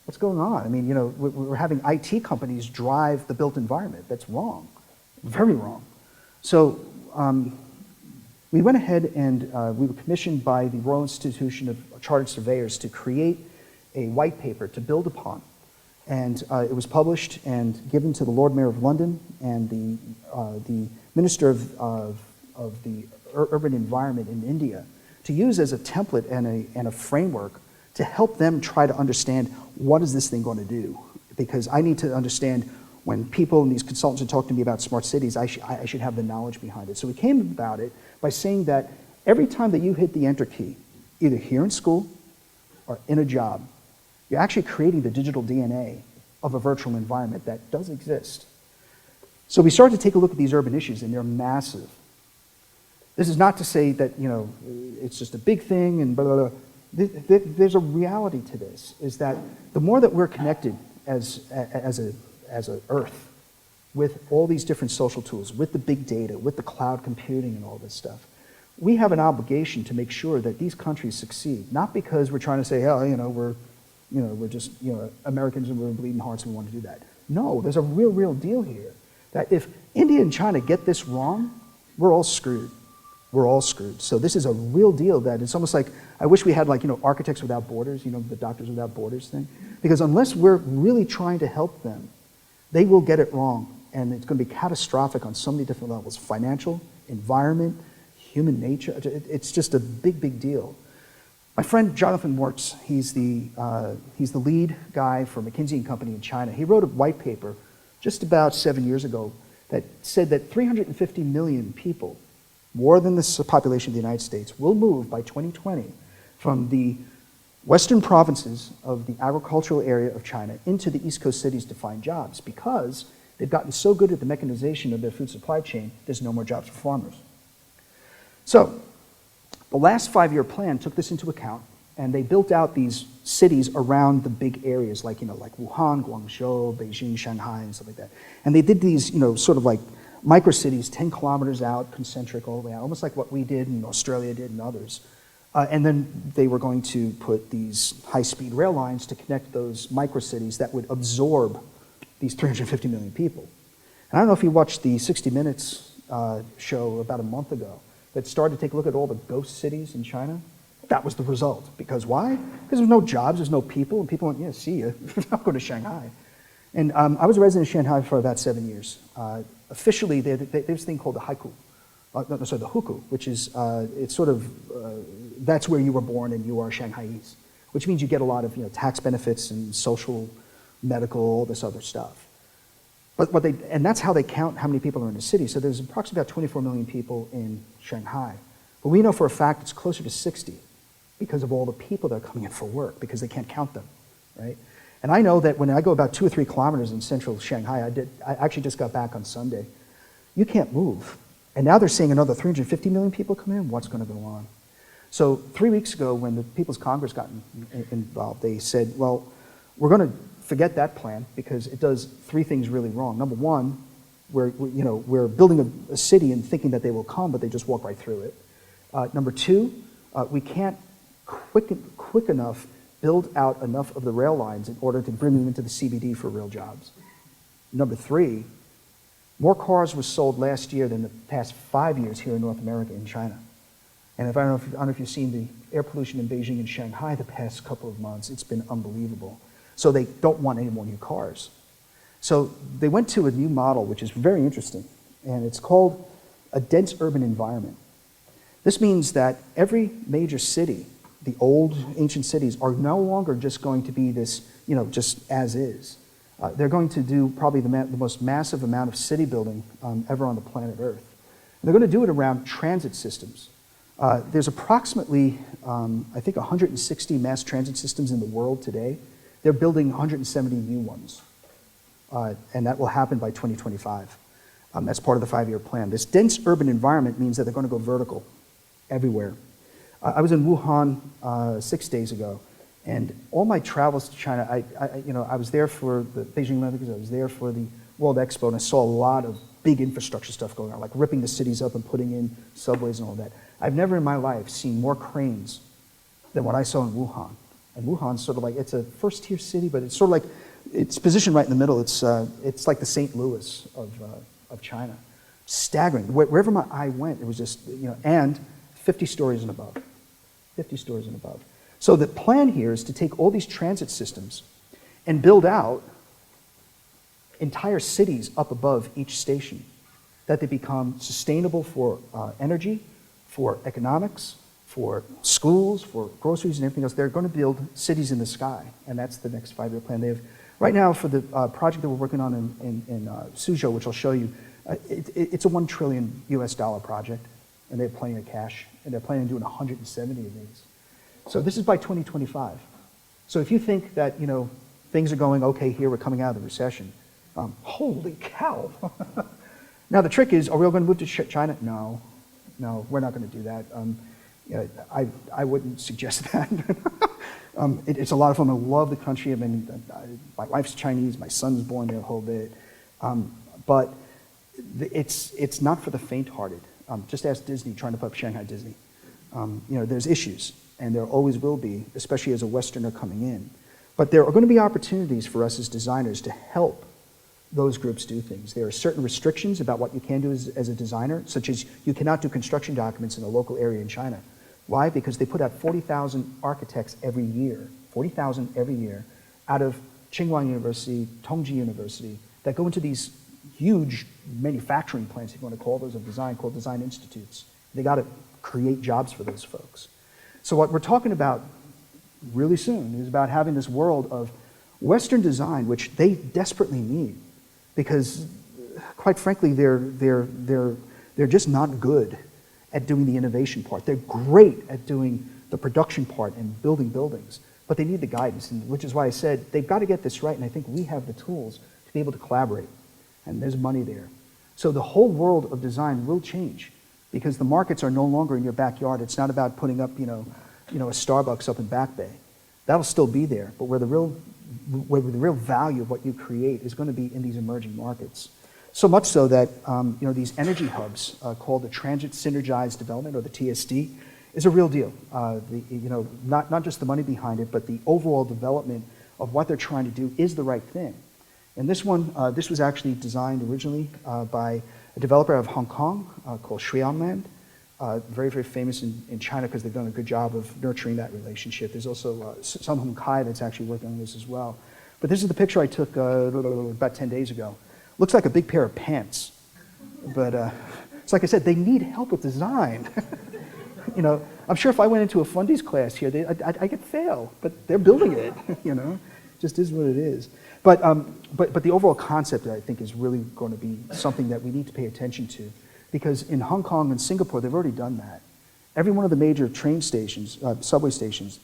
Speaker 2: What's going on? I mean, we're having IT companies drive the built environment. That's wrong, very wrong. So we went ahead and we were commissioned by the Royal Institution of Chartered Surveyors to create a white paper to build upon. And it was published and given to the Lord Mayor of London and the Minister of the Urban Environment in India to use as a template and a framework to help them try to understand what is this thing going to do. Because I need to understand when people and these consultants are talking to me about smart cities, I should have the knowledge behind it. So we came about it by saying that every time that you hit the enter key, either here in school or in a job, you're actually creating the digital DNA of a virtual environment that does exist. So we started to take a look at these urban issues, and they're massive. This is not to say that it's just a big thing and blah, blah, blah. There's a reality to this, is that the more that we're connected as a Earth with all these different social tools, with the big data, with the cloud computing and all this stuff, we have an obligation to make sure that these countries succeed. Not because we're trying to say, oh, we're just Americans and we're bleeding hearts and we want to do that. No, there's a real deal here. That if India and China get this wrong, we're all screwed. We're all screwed. So this is a real deal that it's almost like, I wish we had Architects Without Borders, the Doctors Without Borders thing. Because unless we're really trying to help them, they will get it wrong. And it's going to be catastrophic on so many different levels: financial, environment, human nature. It's just a big deal. My friend Jonathan Wertz, he's the lead guy for McKinsey & Company in China. He wrote a white paper just about 7 years ago that said that 350 million people, more than the population of the United States, will move by 2020 from the western provinces of the agricultural area of China into the East Coast cities to find jobs because they've gotten so good at the mechanization of their food supply chain, there's no more jobs for farmers. So the last 5-year plan took this into account, and they built out these cities around the big areas like Wuhan, Guangzhou, Beijing, Shanghai, and stuff like that. And they did these, sort of like micro cities 10 kilometers out, concentric all the way out, almost like what we did and Australia did and others. And then they were going to put these high-speed rail lines to connect those micro-cities that would absorb these 350 million people. And I don't know if you watched the 60 Minutes show about a month ago that started to take a look at all the ghost cities in China. That was the result. Because why? Because there's no jobs, there's no people, and people went, yeah, see you. I'll go to Shanghai. And I was a resident of Shanghai for about 7 years. Officially, there's this thing called the haiku. The hukou, which is, it's sort of, that's where you were born and you are Shanghaiese, which means you get a lot of tax benefits and social, medical, all this other stuff. But and that's how they count how many people are in the city. So there's approximately about 24 million people in Shanghai. But we know for a fact it's closer to 60 because of all the people that are coming in for work because they can't count them, right? And I know that when I go about 2 or 3 kilometers in central Shanghai, I actually just got back on Sunday, you can't move. And now they're saying another 350 million people come in. What's going to go on? So 3 weeks ago, when the People's Congress got involved, they said, well, we're going to forget that plan because it does 3 things really wrong. Number one, we're building a city and thinking that they will come, but they just walk right through it. Number 2, we can't quick enough build out enough of the rail lines in order to bring them into the CBD for real jobs. Number 3, more cars were sold last year than the past 5 years here in North America and China. And I don't know if you've seen the air pollution in Beijing and Shanghai the past couple of months. It's been unbelievable. So they don't want any more new cars. So they went to a new model, which is very interesting, and it's called a dense urban environment. This means that every major city, the old ancient cities, are no longer just going to be this, just as is. They're going to do probably the most massive amount of city building ever on the planet Earth. And they're going to do it around transit systems. There's approximately, I think, 160 mass transit systems in the world today. They're building 170 new ones. And that will happen by 2025. That's part of the 5-year plan. This dense urban environment means that they're going to go vertical everywhere. I was in Wuhan 6 days ago. And all my travels to China, I was there for the Beijing Olympics, I was there for the World Expo, and I saw a lot of big infrastructure stuff going on, like ripping the cities up and putting in subways and all that. I've never in my life seen more cranes than what I saw in Wuhan. And Wuhan's sort of like, it's a first-tier city, but it's sort of like, it's positioned right in the middle. It's like the St. Louis of China. Staggering. Wherever my eye went, it was just, and 50 stories and above. 50 stories and above. So the plan here is to take all these transit systems and build out entire cities up above each station, that they become sustainable for energy, for economics, for schools, for groceries and everything else. They're going to build cities in the sky, and that's the next 5-year plan. They have, right now, for the project that we're working on in Suzhou, which I'll show you, it's a $1 trillion project, and they have plenty of cash, and they're planning on doing 170 of these. So this is by 2025. So if you think that, things are going okay here, we're coming out of the recession, holy cow. Now the trick is, are we all going to move to China? No, we're not going to do that. I wouldn't suggest that. It's a lot of fun. I love the country. I mean, my wife's Chinese, my son's born there a whole bit. But it's not for the faint-hearted. Just ask Disney, trying to put up Shanghai Disney. There's issues. And there always will be, especially as a Westerner coming in. But there are going to be opportunities for us as designers to help those groups do things. There are certain restrictions about what you can do as a designer, such as you cannot do construction documents in a local area in China. Why? Because they put out 40,000 architects every year, 40,000 every year, out of Tsinghua University, Tongji University, that go into these huge manufacturing plants, if you want to call those of design, called design institutes. They got to create jobs for those folks. So what we're talking about really soon is about having this world of Western design, which they desperately need, because quite frankly, they're just not good at doing the innovation part. They're great at doing the production part and building buildings, but they need the guidance, and which is why I said they've got to get this right, and I think we have the tools to be able to collaborate, and there's money there. So the whole world of design will change because the markets are no longer in your backyard. It's not about putting up, a Starbucks up in Back Bay. That'll still be there, but where the real value of what you create is going to be in these emerging markets. So much so that these energy hubs called the Transit Synergized Development, or the TSD, is a real deal. Not just the money behind it, but the overall development of what they're trying to do is the right thing. And this one, this was actually designed originally by a developer out of Hong Kong called Shuiyanland. Very, very famous in China because they've done a good job of nurturing that relationship. There's also Sun Hung Kai that's actually working on this as well. But this is the picture I took about 10 days ago. Looks like a big pair of pants. But it's like I said, they need help with design. I'm sure if I went into a fundies class here, I could fail, but they're building it, just is what it is. But the overall concept, I think, is really going to be something that we need to pay attention to, because in Hong Kong and Singapore, they've already done that. Every one of the major train stations, subway stations,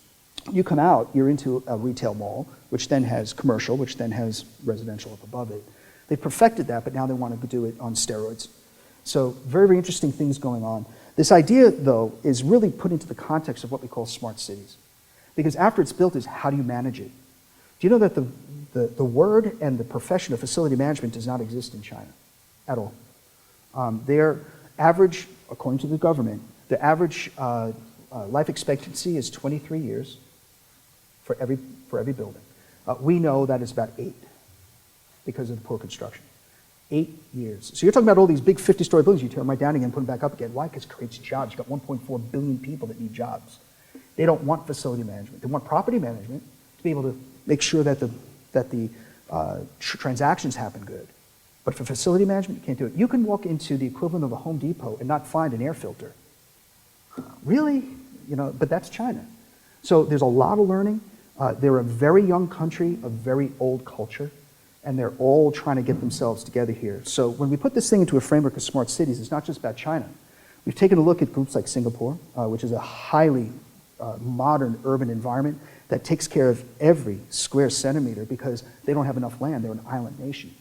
Speaker 2: you come out, you're into a retail mall, which then has commercial, which then has residential up above it. They perfected that, but now they want to do it on steroids. So very, very interesting things going on. This idea, though, is really put into the context of what we call smart cities. Because after it's built is how do you manage it? Do you know that the word and the profession of facility management does not exist in China at all? Their average, according to the government, the average life expectancy is 23 years for every building. We know that it's about 8 because of the poor construction. 8 years. So you're talking about all these big 50-story buildings, you tear them right down again and put them back up again. Why? Because it creates jobs. You've got 1.4 billion people that need jobs. They don't want facility management. They want property management to be able to make sure that the transactions happen good. But for facility management, you can't do it. You can walk into the equivalent of a Home Depot and not find an air filter. Really? But that's China. So there's a lot of learning. They're a very young country, a very old culture, and they're all trying to get themselves together here. So when we put this thing into a framework of smart cities, it's not just about China. We've taken a look at groups like Singapore, which is a highly modern urban environment that takes care of every square centimeter because they don't have enough land. They're an island nation.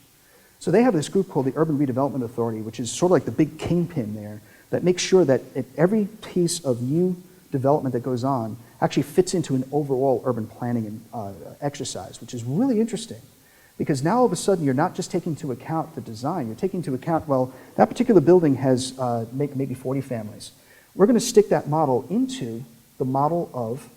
Speaker 2: So they have this group called the Urban Redevelopment Authority, which is sort of like the big kingpin there that makes sure that every piece of new development that goes on actually fits into an overall urban planning exercise, which is really interesting. Because now all of a sudden you're not just taking into account the design, you're taking into account, well, that particular building has maybe 40 families. We're going to stick that model into the model of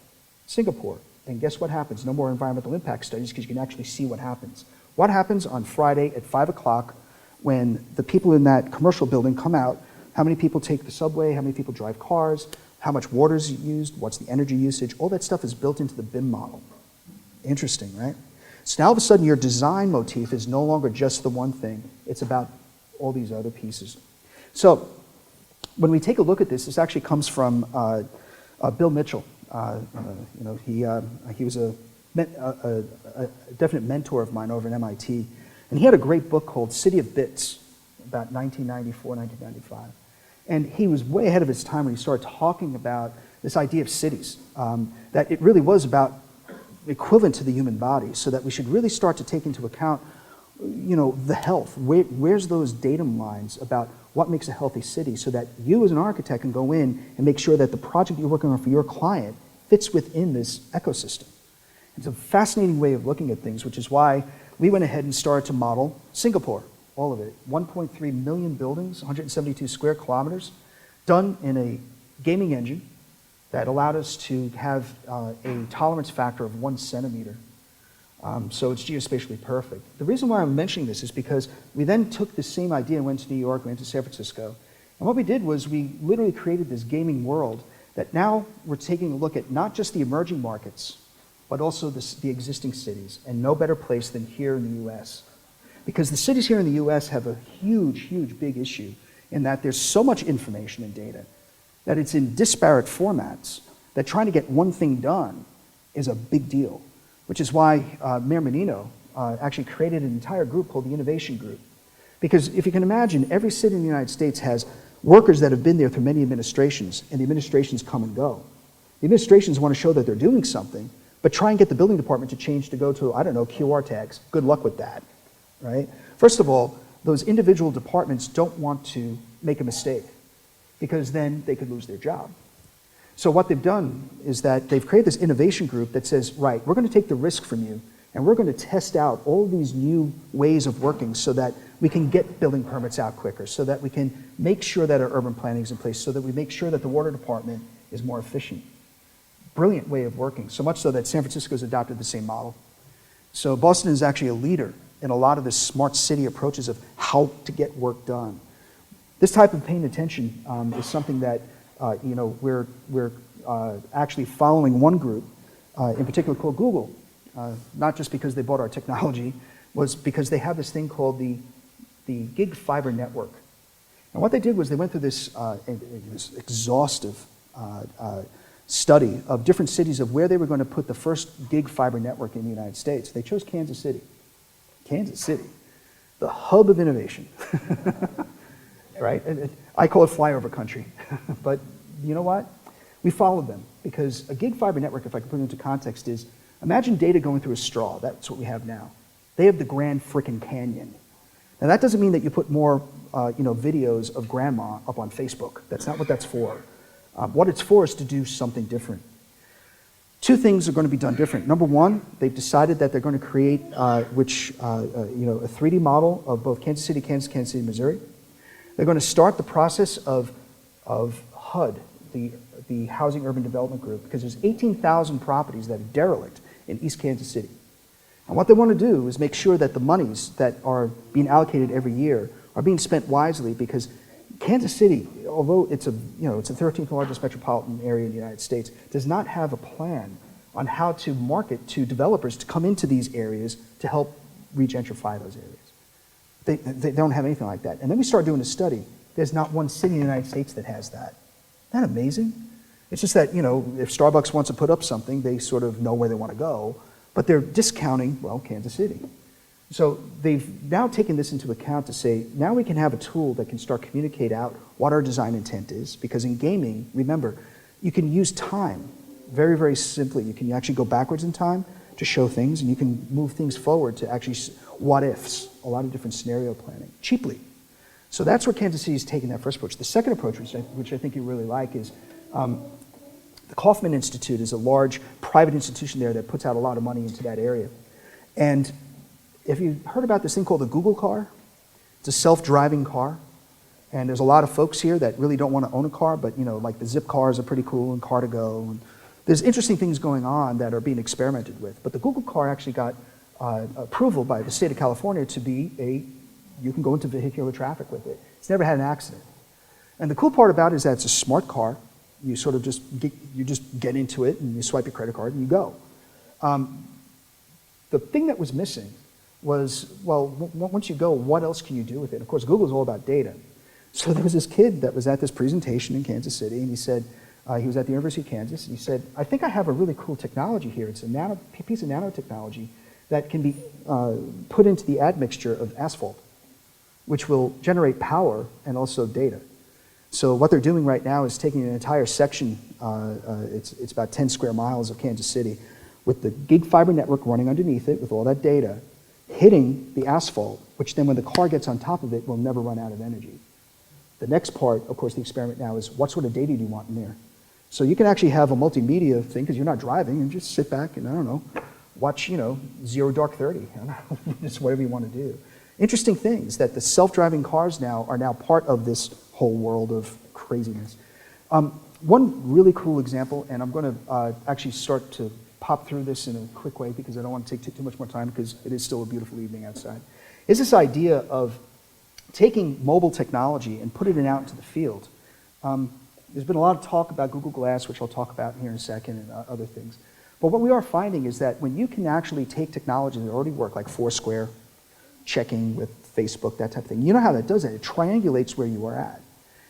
Speaker 2: Singapore. And guess what happens? No more environmental impact studies because you can actually see what happens. What happens on Friday at 5 o'clock when the people in that commercial building come out? How many people take the subway? How many people drive cars? How much water is used? What's the energy usage? All that stuff is built into the BIM model. Interesting, right? So now all of a sudden your design motif is no longer just the one thing. It's about all these other pieces. So when we take a look at this, this actually comes from Bill Mitchell. He was a definite mentor of mine over at MIT. And he had a great book called City of Bits, about 1994, 1995. And he was way ahead of his time when he started talking about this idea of cities, that it really was about equivalent to the human body, so that we should really start to take into account, the health. Where's those datum lines about what makes a healthy city, so that you as an architect can go in and make sure that the project you're working on for your client fits within this ecosystem. It's a fascinating way of looking at things, which is why we went ahead and started to model Singapore, all of it. 1.3 million buildings, 172 square kilometers, done in a gaming engine that allowed us to have a tolerance factor of 1 centimeter. So it's geospatially perfect. The reason why I'm mentioning this is because we then took the same idea and went to New York, went to San Francisco. And what we did was we literally created this gaming world that now we're taking a look at not just the emerging markets, but also the existing cities. And no better place than here in the US. Because the cities here in the US have a huge, huge, big issue in that there's so much information and data that it's in disparate formats, that trying to get one thing done is a big deal, which is why Mayor Menino actually created an entire group called the Innovation Group. Because if you can imagine, every city in the United States has workers that have been there through many administrations, and the administrations come and go. The administrations want to show that they're doing something, but try and get the building department to change to go to, I don't know, QR tags. Good luck with that, right? First of all, those individual departments don't want to make a mistake, because then they could lose their job. So what they've done is that they've created this innovation group that says, right, we're going to take the risk from you, and we're going to test out all these new ways of working so that we can get building permits out quicker, so that we can make sure that our urban planning is in place, so that we make sure that the water department is more efficient. Brilliant way of working, so much so that San Francisco's adopted the same model. So Boston is actually a leader in a lot of the smart city approaches of how to get work done. This type of paying attention is something that we're actually following one group in particular called Google, not just because they bought our technology, was because they have this thing called the gig fiber network. And what they did was they went through this exhaustive study of different cities of where they were going to put the first gig fiber network in the United States. They chose Kansas City. Kansas City, the hub of innovation, right? I call it flyover country, but you know what? We followed them because a gig fiber network, if I can put it into context, is imagine data going through a straw. That's what we have now. They have the Grand Frickin' Canyon. Now that doesn't mean that you put more videos of grandma up on Facebook. That's not what that's for. What it's for is to do something different. Two things are going to be done different. Number one, they've decided that they're going to create a 3D model of both Kansas City, Kansas City, Missouri. They're going to start the process of HUD, the Housing Urban Development Group, because there's 18,000 properties that are derelict in East Kansas City. And what they want to do is make sure that the monies that are being allocated every year are being spent wisely, because Kansas City, although it's the 13th largest metropolitan area in the United States, does not have a plan on how to market to developers to come into these areas to help regentrify those areas. They don't have anything like that. And then we start doing a study. There's not one city in the United States that has that. Isn't that amazing? It's just that, if Starbucks wants to put up something, they sort of know where they want to go, but they're discounting, well, Kansas City. So they've now taken this into account to say, now we can have a tool that can start communicate out what our design intent is, because in gaming, remember, you can use time very, very simply. You can actually go backwards in time to show things, and you can move things forward to actually what ifs, a lot of different scenario planning, cheaply. So that's where Kansas City is taking that first approach. The second approach, which I think you really like, is the Kaufman Institute is a large private institution there that puts out a lot of money into that area. And if you've heard about this thing called the Google car, it's a self-driving car. And there's a lot of folks here that really don't want to own a car, but like the Zip cars are pretty cool, and Car2Go. And there's interesting things going on that are being experimented with. But the Google car actually got approval by the state of California to be you can go into vehicular traffic with it. It's never had an accident. And the cool part about it is that it's a smart car. You sort of just get into it and you swipe your credit card and you go. The thing that was missing was, well, once you go, what else can you do with it? Of course, Google's all about data. So there was this kid that was at this presentation in Kansas City, and he said, he was at the University of Kansas, and he said, I think I have a really cool technology here. It's a piece of nanotechnology that can be put into the admixture of asphalt, which will generate power and also data. So what they're doing right now is taking an entire section, it's about 10 square miles of Kansas City, with the gig fiber network running underneath it with all that data, hitting the asphalt, which then when the car gets on top of it will never run out of energy. The next part, of course, the experiment now is what sort of data do you want in there? So you can actually have a multimedia thing, because you're not driving, and just sit back and, I don't know, watch, Zero Dark 30. I don't know, just whatever you want to do. Interesting things that the self-driving cars now are now part of this whole world of craziness. One really cool example, and I'm going to actually start to pop through this in a quick way because I don't want to take too much more time because it is still a beautiful evening outside, is this idea of taking mobile technology and putting it out into the field. There's been a lot of talk about Google Glass, which I'll talk about here in a second, and other things. But what we are finding is that when you can actually take technology that already work, like Foursquare, checking with Facebook, that type of thing, you know how that does it. It triangulates where you are at.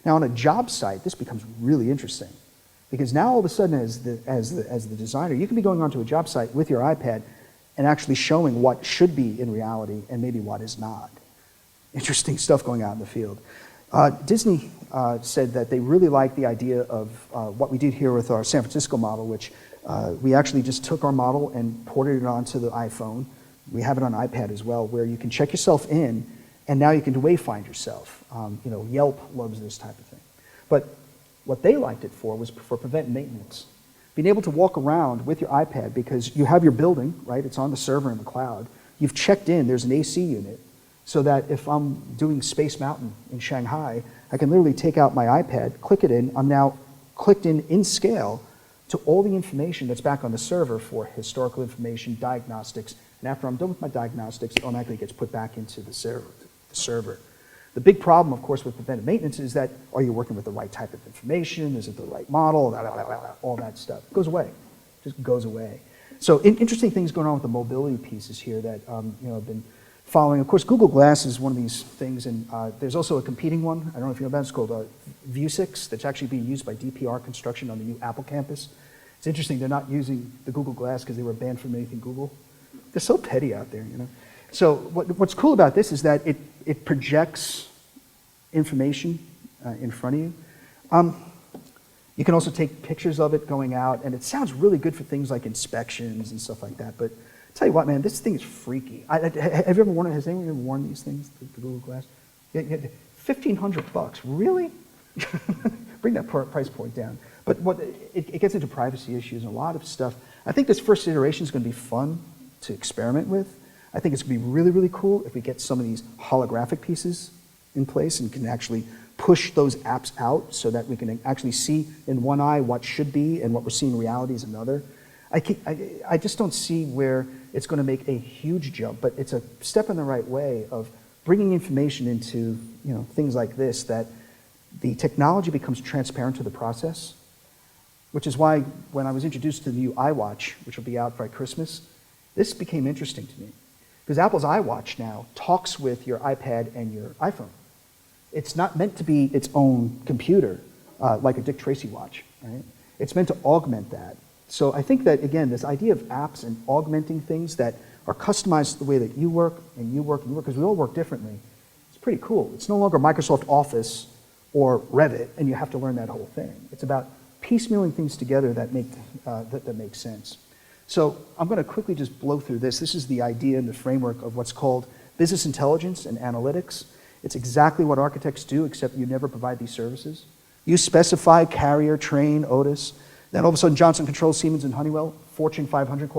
Speaker 2: Now on a job site, this becomes really interesting. Because now all of a sudden, as the designer, you can be going onto a job site with your iPad and actually showing what should be in reality and maybe what is not. interesting stuff going on in the field. Disney said that they really liked the idea of what we did here with our San Francisco model, which we actually just took our model and ported it onto the iPhone. We have it on iPad as well, where you can check yourself in, and now you can wayfind yourself. Yelp loves this type of thing. But what they liked it for was for preventive maintenance. Being able to walk around with your iPad because you have your building, right? It's on the server in the cloud. You've checked in, there's an AC unit, so that if I'm doing Space Mountain in Shanghai, I can literally take out my iPad, click it in, I'm now clicked in scale to all the information that's back on the server for historical information, diagnostics, and after I'm done with my diagnostics, it automatically gets put back into the server. The big problem, of course, with preventive maintenance is that, are you working with the right type of information? Is it the right model? All that stuff. It goes away. Just goes away. So interesting things going on with the mobility pieces here that I've been following. Of course, Google Glass is one of these things, and there's also a competing one. I don't know if you know about it. It's called Vue6 that's actually being used by DPR Construction on the new Apple campus. It's interesting. They're not using the Google Glass because they were banned from anything Google. They're so petty out there, So what's cool about this is that it projects information in front of you. You can also take pictures of it going out, and it sounds really good for things like inspections and stuff like that. But I'll tell you what, man, this thing is freaky. Have you ever worn it? Has anyone ever worn these things, the Google Glass? Yeah, $1,500, really? Bring that price point down. But it gets into privacy issues and a lot of stuff. I think this first iteration is going to be fun to experiment with. I think it's going to be really, really cool if we get some of these holographic pieces in place and can actually push those apps out so that we can actually see in one eye what should be and what we're seeing in reality is another. I just don't see where it's going to make a huge jump, but it's a step in the right way of bringing information into things like this, that the technology becomes transparent to the process, which is why when I was introduced to the new iWatch, which will be out by Christmas, this became interesting to me. Because Apple's iWatch now talks with your iPad and your iPhone. It's not meant to be its own computer, like a Dick Tracy watch, right? It's meant to augment that. So I think that, again, this idea of apps and augmenting things that are customized to the way that you work, and you work, because we all work differently, it's pretty cool. It's no longer Microsoft Office or Revit, and you have to learn that whole thing. It's about piecemealing things together that make sense. So I'm going to quickly just blow through this. This is the idea and the framework of what's called business intelligence and analytics. It's exactly what architects do, except you never provide these services. You specify Carrier, Trane, Otis. Then all of a sudden, Johnson Controls, Siemens, and Honeywell, Fortune 500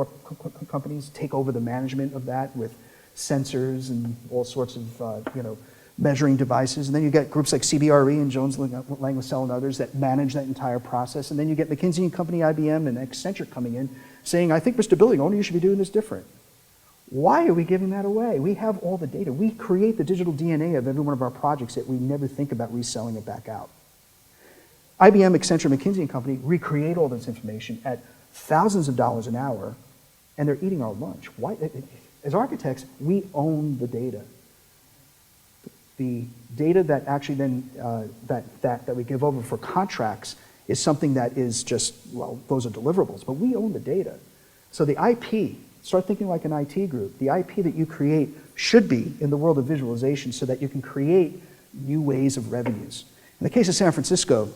Speaker 2: companies, take over the management of that with sensors and all sorts of measuring devices. And then you get groups like CBRE and Jones Lang LaSalle and others that manage that entire process. And then you get McKinsey & Company, IBM, and Accenture coming in saying, I think, Mr. Building Owner, you should be doing this different. Why are we giving that away? We have all the data. We create the digital DNA of every one of our projects, yet we never think about reselling it back out. IBM, Accenture, McKinsey & Company recreate all this information at thousands of dollars an hour, and they're eating our lunch. Why? As architects, we own the data. The data that actually then, that we give over for contracts is something that is just, well, those are deliverables, but we own the data. So the IP, start thinking like an IT group. The IP that you create should be in the world of visualization so that you can create new ways of revenues. In the case of San Francisco,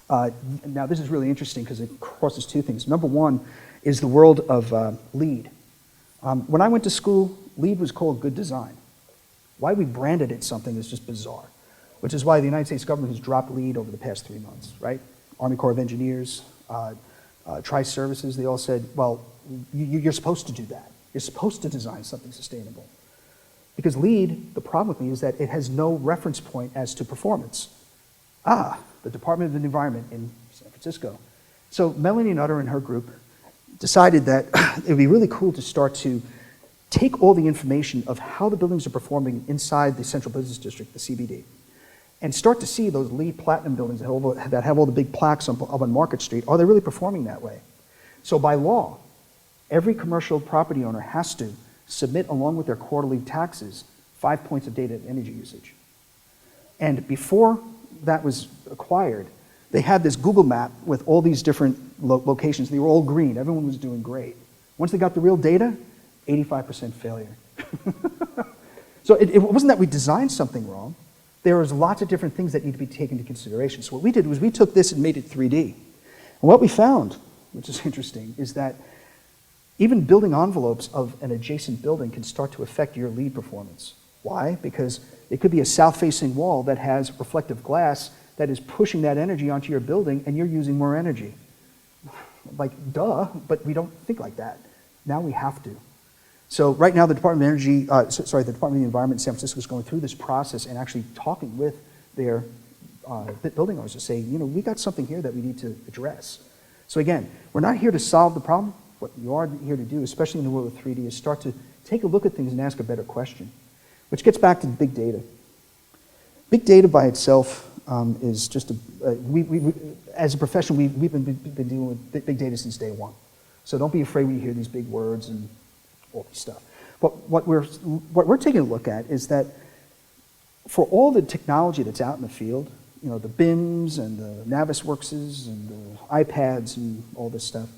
Speaker 2: now this is really interesting because it crosses two things. Number one is the world of LEED. When I went to school, LEED was called good design. Why we branded it something is just bizarre, which is why the United States government has dropped LEED over the past 3 months, right? Army Corps of Engineers, Tri-Services, they all said, well, you're supposed to do that. You're supposed to design something sustainable. Because LEED, the problem with LEED is that it has no reference point as to performance. The Department of the Environment in San Francisco. So Melanie Nutter and her group decided that it would be really cool to start to take all the information of how the buildings are performing inside the Central Business District, the CBD, and start to see those LEED Platinum buildings that have all the big plaques up on Market Street. Are they really performing that way? So by law, every commercial property owner has to submit, along with their quarterly taxes, 5 points of data energy usage. And before that was acquired, they had this Google map with all these different locations. They were all green. Everyone was doing great. Once they got the real data, 85% failure. So it wasn't that we designed something wrong. There was lots of different things that need to be taken into consideration. So what we did was we took this and made it 3D. And what we found, which is interesting, is that even building envelopes of an adjacent building can start to affect your LEED performance. Why? Because it could be a south-facing wall that has reflective glass that is pushing that energy onto your building, and you're using more energy. Like, duh, but we don't think like that. Now we have to. So right now, the Department of Energy, the Department of the Environment in San Francisco is going through this process and actually talking with their building owners to say, you know, we got something here that we need to address. So again, we're not here to solve the problem. What you are here to do, especially in the world of 3D, is start to take a look at things and ask a better question, which gets back to big data. Big data by itself is just as a profession, we've been dealing with big data since day one. So don't be afraid when you hear these big words and all this stuff. But what we're taking a look at is that for all the technology that's out in the field, you know, the BIMs and the Navisworkses and the iPads and all this stuff,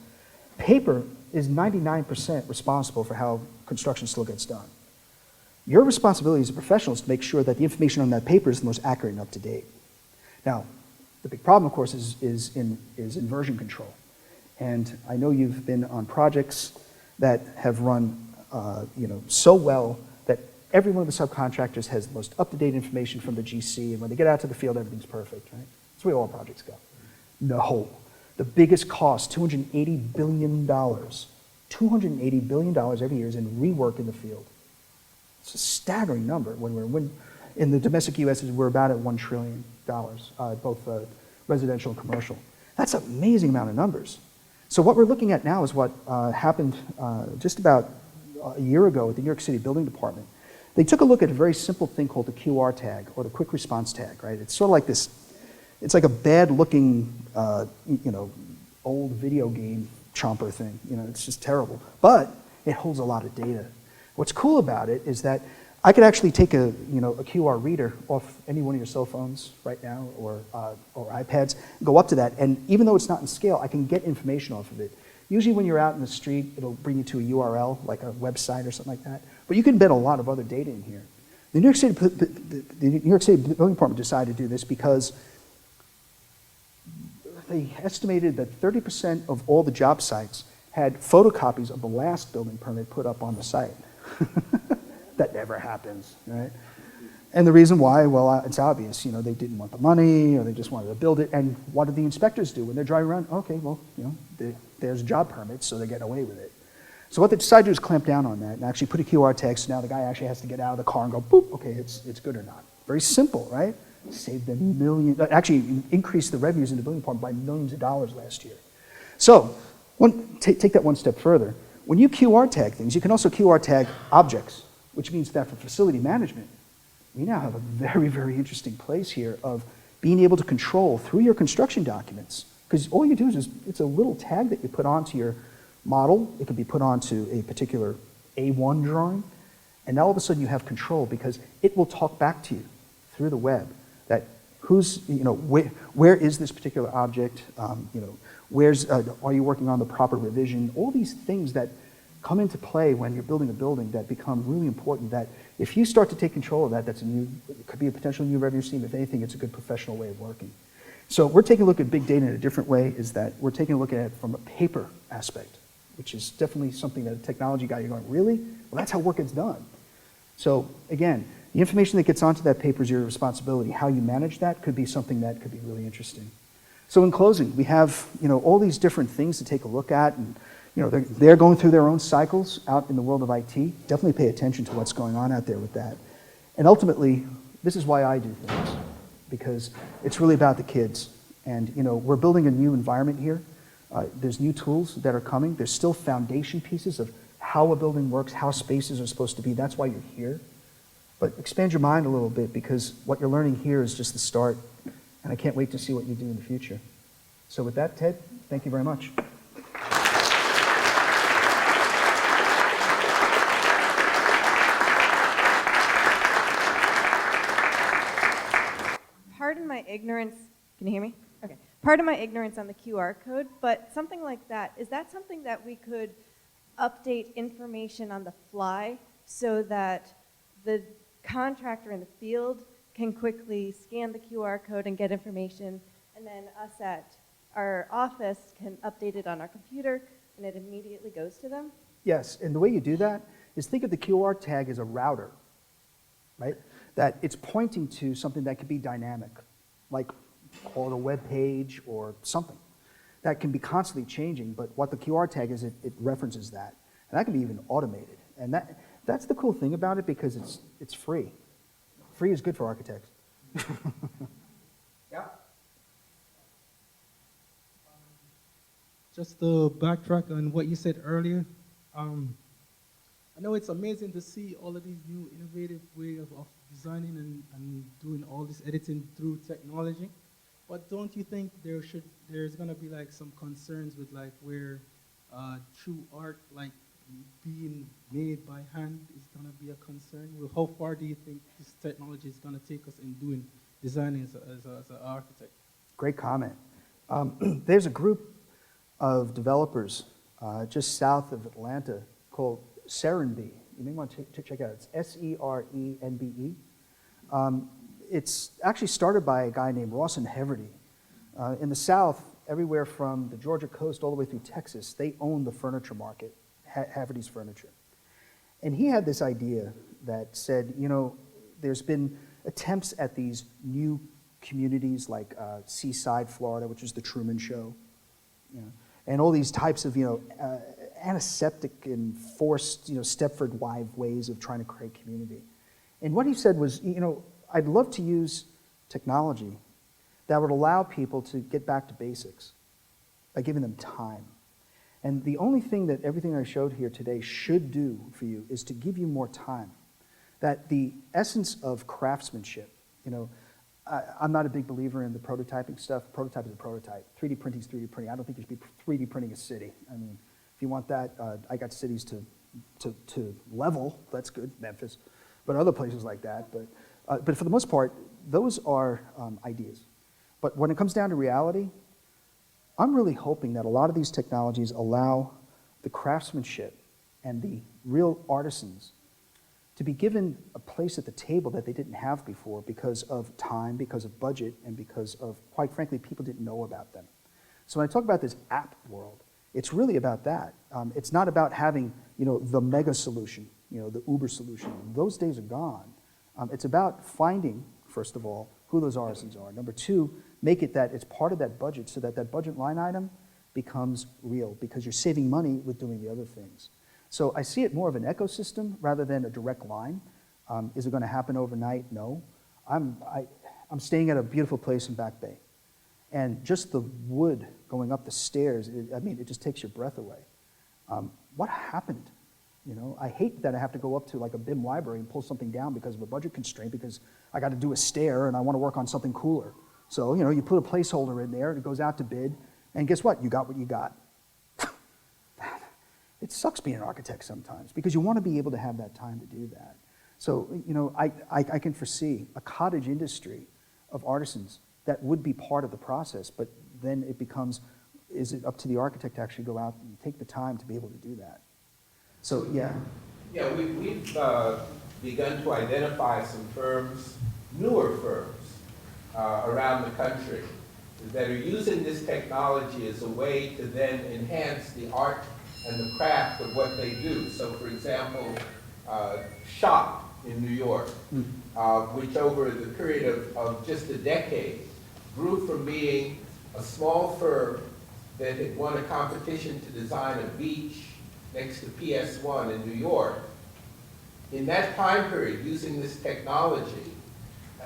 Speaker 2: paper is 99% responsible for how construction still gets done. Your responsibility as a professional is to make sure that the information on that paper is the most accurate and up to date. Now, the big problem, of course, is inversion control. And I know you've been on projects that have run so well that every one of the subcontractors has the most up-to-date information from the GC, and when they get out to the field, everything's perfect, right? That's the way all projects go. No. The biggest cost, $280 billion. $280 billion every year is in rework in the field. It's a staggering number. When in the domestic U.S., we're about at $1 trillion, both residential and commercial. That's an amazing amount of numbers. So what we're looking at now is what happened just about a year ago at the New York City Building Department. They took a look at a very simple thing called the QR tag, or the quick response tag, right? It's sort of like this, it's like a bad-looking, old video game chomper thing. You know, it's just terrible. But it holds a lot of data. What's cool about it is that I could actually take a QR reader off any one of your cell phones right now, or iPads, go up to that, and even though it's not in scale, I can get information off of it. Usually when you're out in the street, it'll bring you to a URL, like a website or something like that. But you can embed a lot of other data in here. The New York City Building Department decided to do this because they estimated that 30% of all the job sites had photocopies of the last building permit put up on the site. That never happens, right? And the reason why, well, it's obvious. You know, they didn't want the money, or they just wanted to build it. And what did the inspectors do when they're driving around? Okay, well, there's job permits, so they're getting away with it. So what they decided to do is clamp down on that and actually put a QR tag, so now the guy actually has to get out of the car and go, boop, okay, it's good or not. Very simple, right? Saved them millions, actually increased the revenues in the building department by millions of dollars last year. So take that one step further. When you QR tag things, you can also QR tag objects, which means that for facility management, we now have a very, very interesting place here of being able to control through your construction documents. Because all you do is it's a little tag that you put onto your model. It can be put onto a particular A1 drawing. And now all of a sudden you have control because it will talk back to you through the web that where is this particular object? Are you working on the proper revision? All these things that come into play when you're building a building that become really important, that if you start to take control of that, it could be a potential new revenue stream. If anything, it's a good professional way of working. So we're taking a look at big data in a different way, is that we're taking a look at it from a paper aspect, which is definitely something that a technology guy, you're going, really? Well, that's how work gets done. So again, the information that gets onto that paper is your responsibility. How you manage that could be something that could be really interesting. So in closing, we have all these different things to take a look at, and they're going through their own cycles out in the world of IT. Definitely pay attention to what's going on out there with that. And ultimately, this is why I do things, because it's really about the kids. And we're building a new environment here. There's new tools that are coming. There's still foundation pieces of how a building works, how spaces are supposed to be. That's why you're here. But expand your mind a little bit, because what you're learning here is just the start. And I can't wait to see what you do in the future. So with that, Ted, thank you very much.
Speaker 3: Pardon my ignorance. Can you hear me? Okay. Pardon my ignorance on the QR code, but something like that, is that something that we could update information on the fly so that the contractor in the field can quickly scan the QR code and get information, and then us at our office can update it on our computer, and it immediately goes to them?
Speaker 2: Yes, and the way you do that is think of the QR tag as a router, right? That it's pointing to something that could be dynamic, like call it a web page or something. That can be constantly changing, but what the QR tag is, it references that. And that can be even automated. And that's the cool thing about it, because it's free. Free is good for architects.
Speaker 1: Yeah.
Speaker 4: Just to backtrack on what you said earlier, I know it's amazing to see all of these new innovative ways of designing and doing all this editing through technology, but don't you think there's gonna be like some concerns with like where true art like being made by hand is gonna be a concern? Well, how far do you think this technology is gonna take us in doing designing as an architect?
Speaker 2: Great comment. There's a group of developers just south of Atlanta called Serenbe. You may want to check it out. It's S-E-R-E-N-B-E. It's actually started by a guy named Rawson Heverty. In the South, everywhere from the Georgia coast all the way through Texas, they own the furniture market, Heverty's Furniture. And he had this idea that said, you know, there's been attempts at these new communities like Seaside, Florida, which is the Truman Show, you know, and all these types of, you know, antiseptic and forced, you know, Stepford wife ways of trying to create community. And what he said was, you know, I'd love to use technology that would allow people to get back to basics by giving them time. And the only thing that everything I showed here today should do for you is to give you more time. That the essence of craftsmanship, you know, I'm not a big believer in the prototyping stuff. Prototype is a prototype. 3D printing is 3D printing. I don't think you should be 3D printing a city. I mean, if you want that, I got cities to level, that's good, Memphis, but other places like that. But for the most part, those are ideas. But when it comes down to reality, I'm really hoping that a lot of these technologies allow the craftsmanship and the real artisans to be given a place at the table that they didn't have before because of time, because of budget, and because of, quite frankly, people didn't know about them. So when I talk about this app world, it's really about that. It's not about having, you know, the mega solution, you know, the Uber solution. Those days are gone. It's about finding, first of all, who those artisans are. Number two, make it that it's part of that budget so that that budget line item becomes real because you're saving money with doing the other things. So I see it more of an ecosystem rather than a direct line. Is it going to happen overnight? No. I'm staying at a beautiful place in Back Bay. And just the wood going up the stairs, it just takes your breath away. What happened? You know, I hate that I have to go up to like a BIM library and pull something down because of a budget constraint because I got to do a stair and I want to work on something cooler. So, you know, you put a placeholder in there, it goes out to bid, and guess what? You got what you got. It sucks being an architect sometimes because you want to be able to have that time to do that. So, you know, I can foresee a cottage industry of artisans that would be part of the process, but then it becomes, is it up to the architect to actually go out and take the time to be able to do that? So, yeah.
Speaker 1: Yeah, we've begun to identify some firms, newer firms, around the country that are using this technology as a way to then enhance the art and the craft of what they do. So, for example, Shop in New York, which over the period of just a decade grew from being a small firm that had won a competition to design a beach next to PS1 in New York. In that time period, using this technology,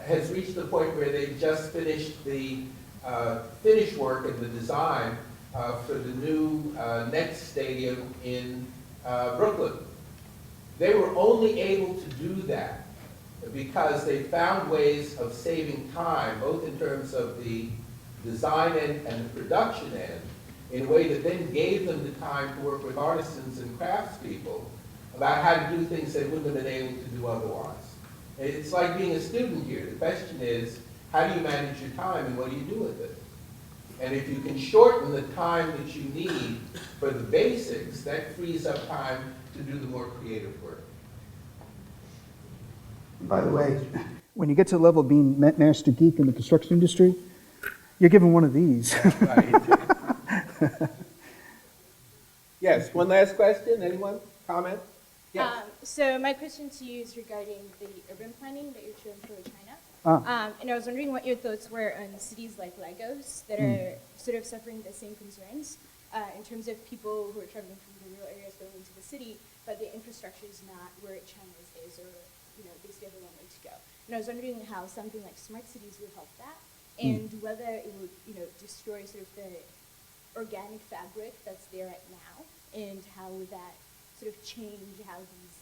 Speaker 1: has reached the point where they've just finished the finish work and the design for the new Nets stadium in Brooklyn. They were only able to do that because they found ways of saving time, both in terms of the design end and the production end, in a way that then gave them the time to work with artisans and craftspeople about how to do things they wouldn't have been able to do otherwise. It's like being a student here. The question is, how do you manage your time and what do you do with it? And if you can shorten the time that you need for the basics, that frees up time to do the more creative work.
Speaker 2: By the way, when you get to the level of being master geek in the construction industry, you're given one of these.
Speaker 1: Right. Yes, one last question. Anyone? Comment? Yes.
Speaker 5: So my question to you is regarding the urban planning that you're showing for China. And I was wondering what your thoughts were on cities like Lagos that are sort of suffering the same concerns in terms of people who are traveling from the rural areas going into the city, but the infrastructure is not where China's is, or they still have a long way to go. And I was wondering how something like smart cities would help that, and whether it would destroy sort of the organic fabric that's there right now, and how would that sort of change how these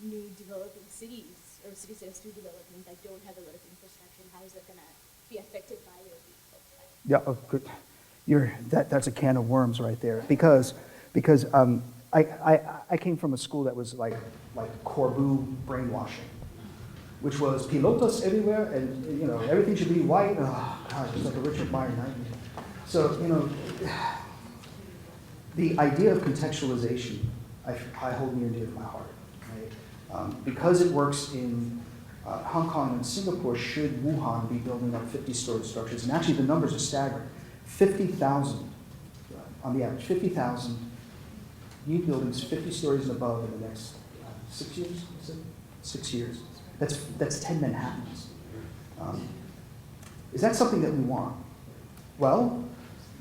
Speaker 5: new developing cities, or cities that are still developing that don't have a lot of infrastructure, and how is that going to be affected by your plan?
Speaker 2: Yeah, oh, good. That's a can of worms right there, because I came from a school that was like Corbu brainwashing, which was pilotos everywhere, and everything should be white. Oh God, it's like a Richard Meyer nightmare. So the idea of contextualization I hold near and dear to my heart, right? Because it works in Hong Kong and Singapore, should Wuhan be building up 50-story structures? And actually, the numbers are staggering. 50,000 on the average, 50,000 new buildings, 50 stories and above in the next 6 years. 6 years. That's 10 Manhattans. Is that something that we want? Well,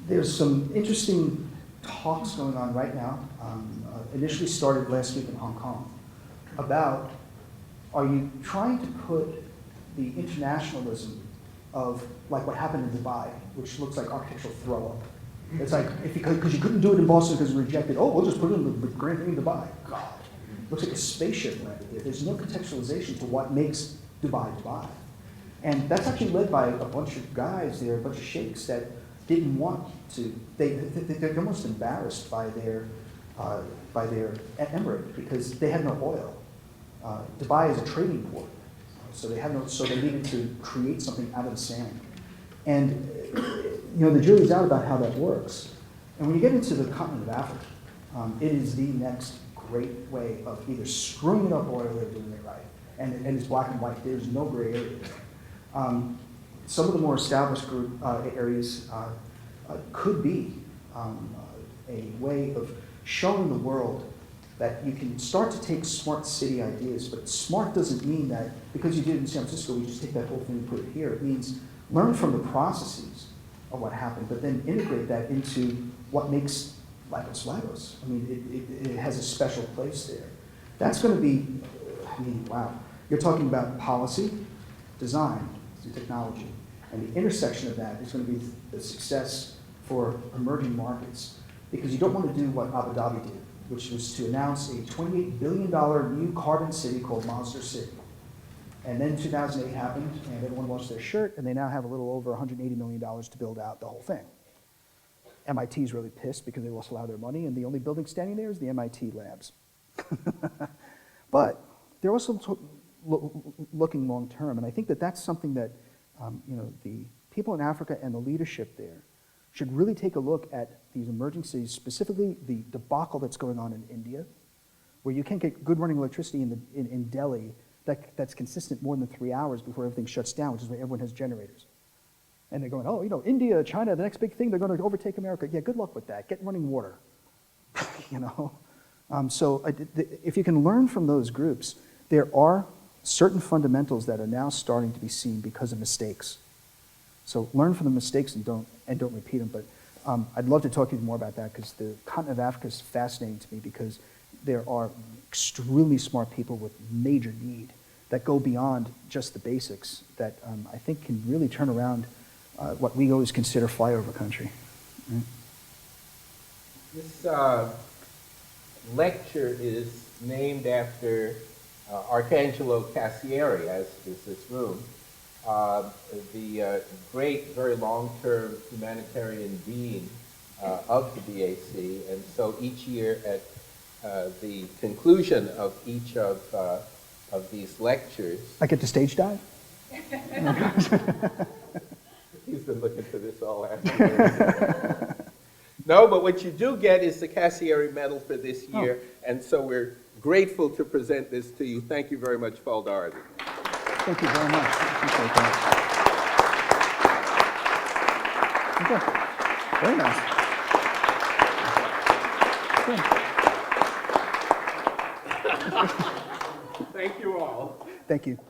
Speaker 2: there's some interesting talks going on right now. Initially started last week in Hong Kong about, are you trying to put the internationalism of like what happened in Dubai, which looks like architectural throw-up. It's like, because you couldn't do it in Boston because it was rejected, oh, we'll just put it in the Grand Thing in Dubai. God, looks like a spaceship landed there. There's no contextualization to what makes Dubai Dubai. And that's actually led by a bunch of guys there, a bunch of sheikhs that didn't want to, they're almost embarrassed by their emirate because they had no oil. Dubai is a trading port. So they needed to create something out of the sand. And the jury's out about how that works. And when you get into the continent of Africa, it is the next great way of either screwing it up or they're doing it right. And it's black and white. There's no gray area. Some of the more established areas could be a way of showing the world that you can start to take smart city ideas, but smart doesn't mean that because you did it in San Francisco, we just take that whole thing and put it here. It means learn from the processes of what happened, but then integrate that into what makes Lagos Lagos. I mean, it has a special place there. That's going to be, wow. You're talking about policy, design, technology, and the intersection of that is going to be the success for emerging markets, because you don't want to do what Abu Dhabi did, which was to announce a $28 billion new carbon city called Monster City. And then 2008 happened, and everyone lost their shirt, and they now have a little over $180 million to build out the whole thing. MIT is really pissed because they lost a lot of their money, and the only building standing there is the MIT labs. But they're also looking long term, and I think that that's something that the people in Africa and the leadership there should really take a look at these emerging cities, specifically the debacle that's going on in India, where you can't get good running electricity in Delhi that's consistent more than 3 hours before everything shuts down, which is why everyone has generators. And they're going, oh, India, China, the next big thing, they're going to overtake America. Yeah, good luck with that. Get running water. So if you can learn from those groups, there are certain fundamentals that are now starting to be seen because of mistakes. So learn from the mistakes and don't repeat them. But I'd love to talk to you more about that, because the continent of Africa is fascinating to me, because there are extremely smart people with major need that go beyond just the basics that I think can really turn around what we always consider flyover country. Right?
Speaker 1: This lecture is named after Arcangelo Cassieri, as is this room, the great, very long-term humanitarian dean of the BAC. And so each year at the conclusion of each of these lectures,
Speaker 2: I get to stage dive?
Speaker 1: he's been looking for this all afternoon. No, but what you do get is the Cassiari Medal for this year, and so we're grateful to present this to you. Thank you very much, Paul Doherty.
Speaker 2: Thank you very much. Appreciate that. Okay. Very nice. Okay.
Speaker 1: Thank you all.
Speaker 2: Thank you.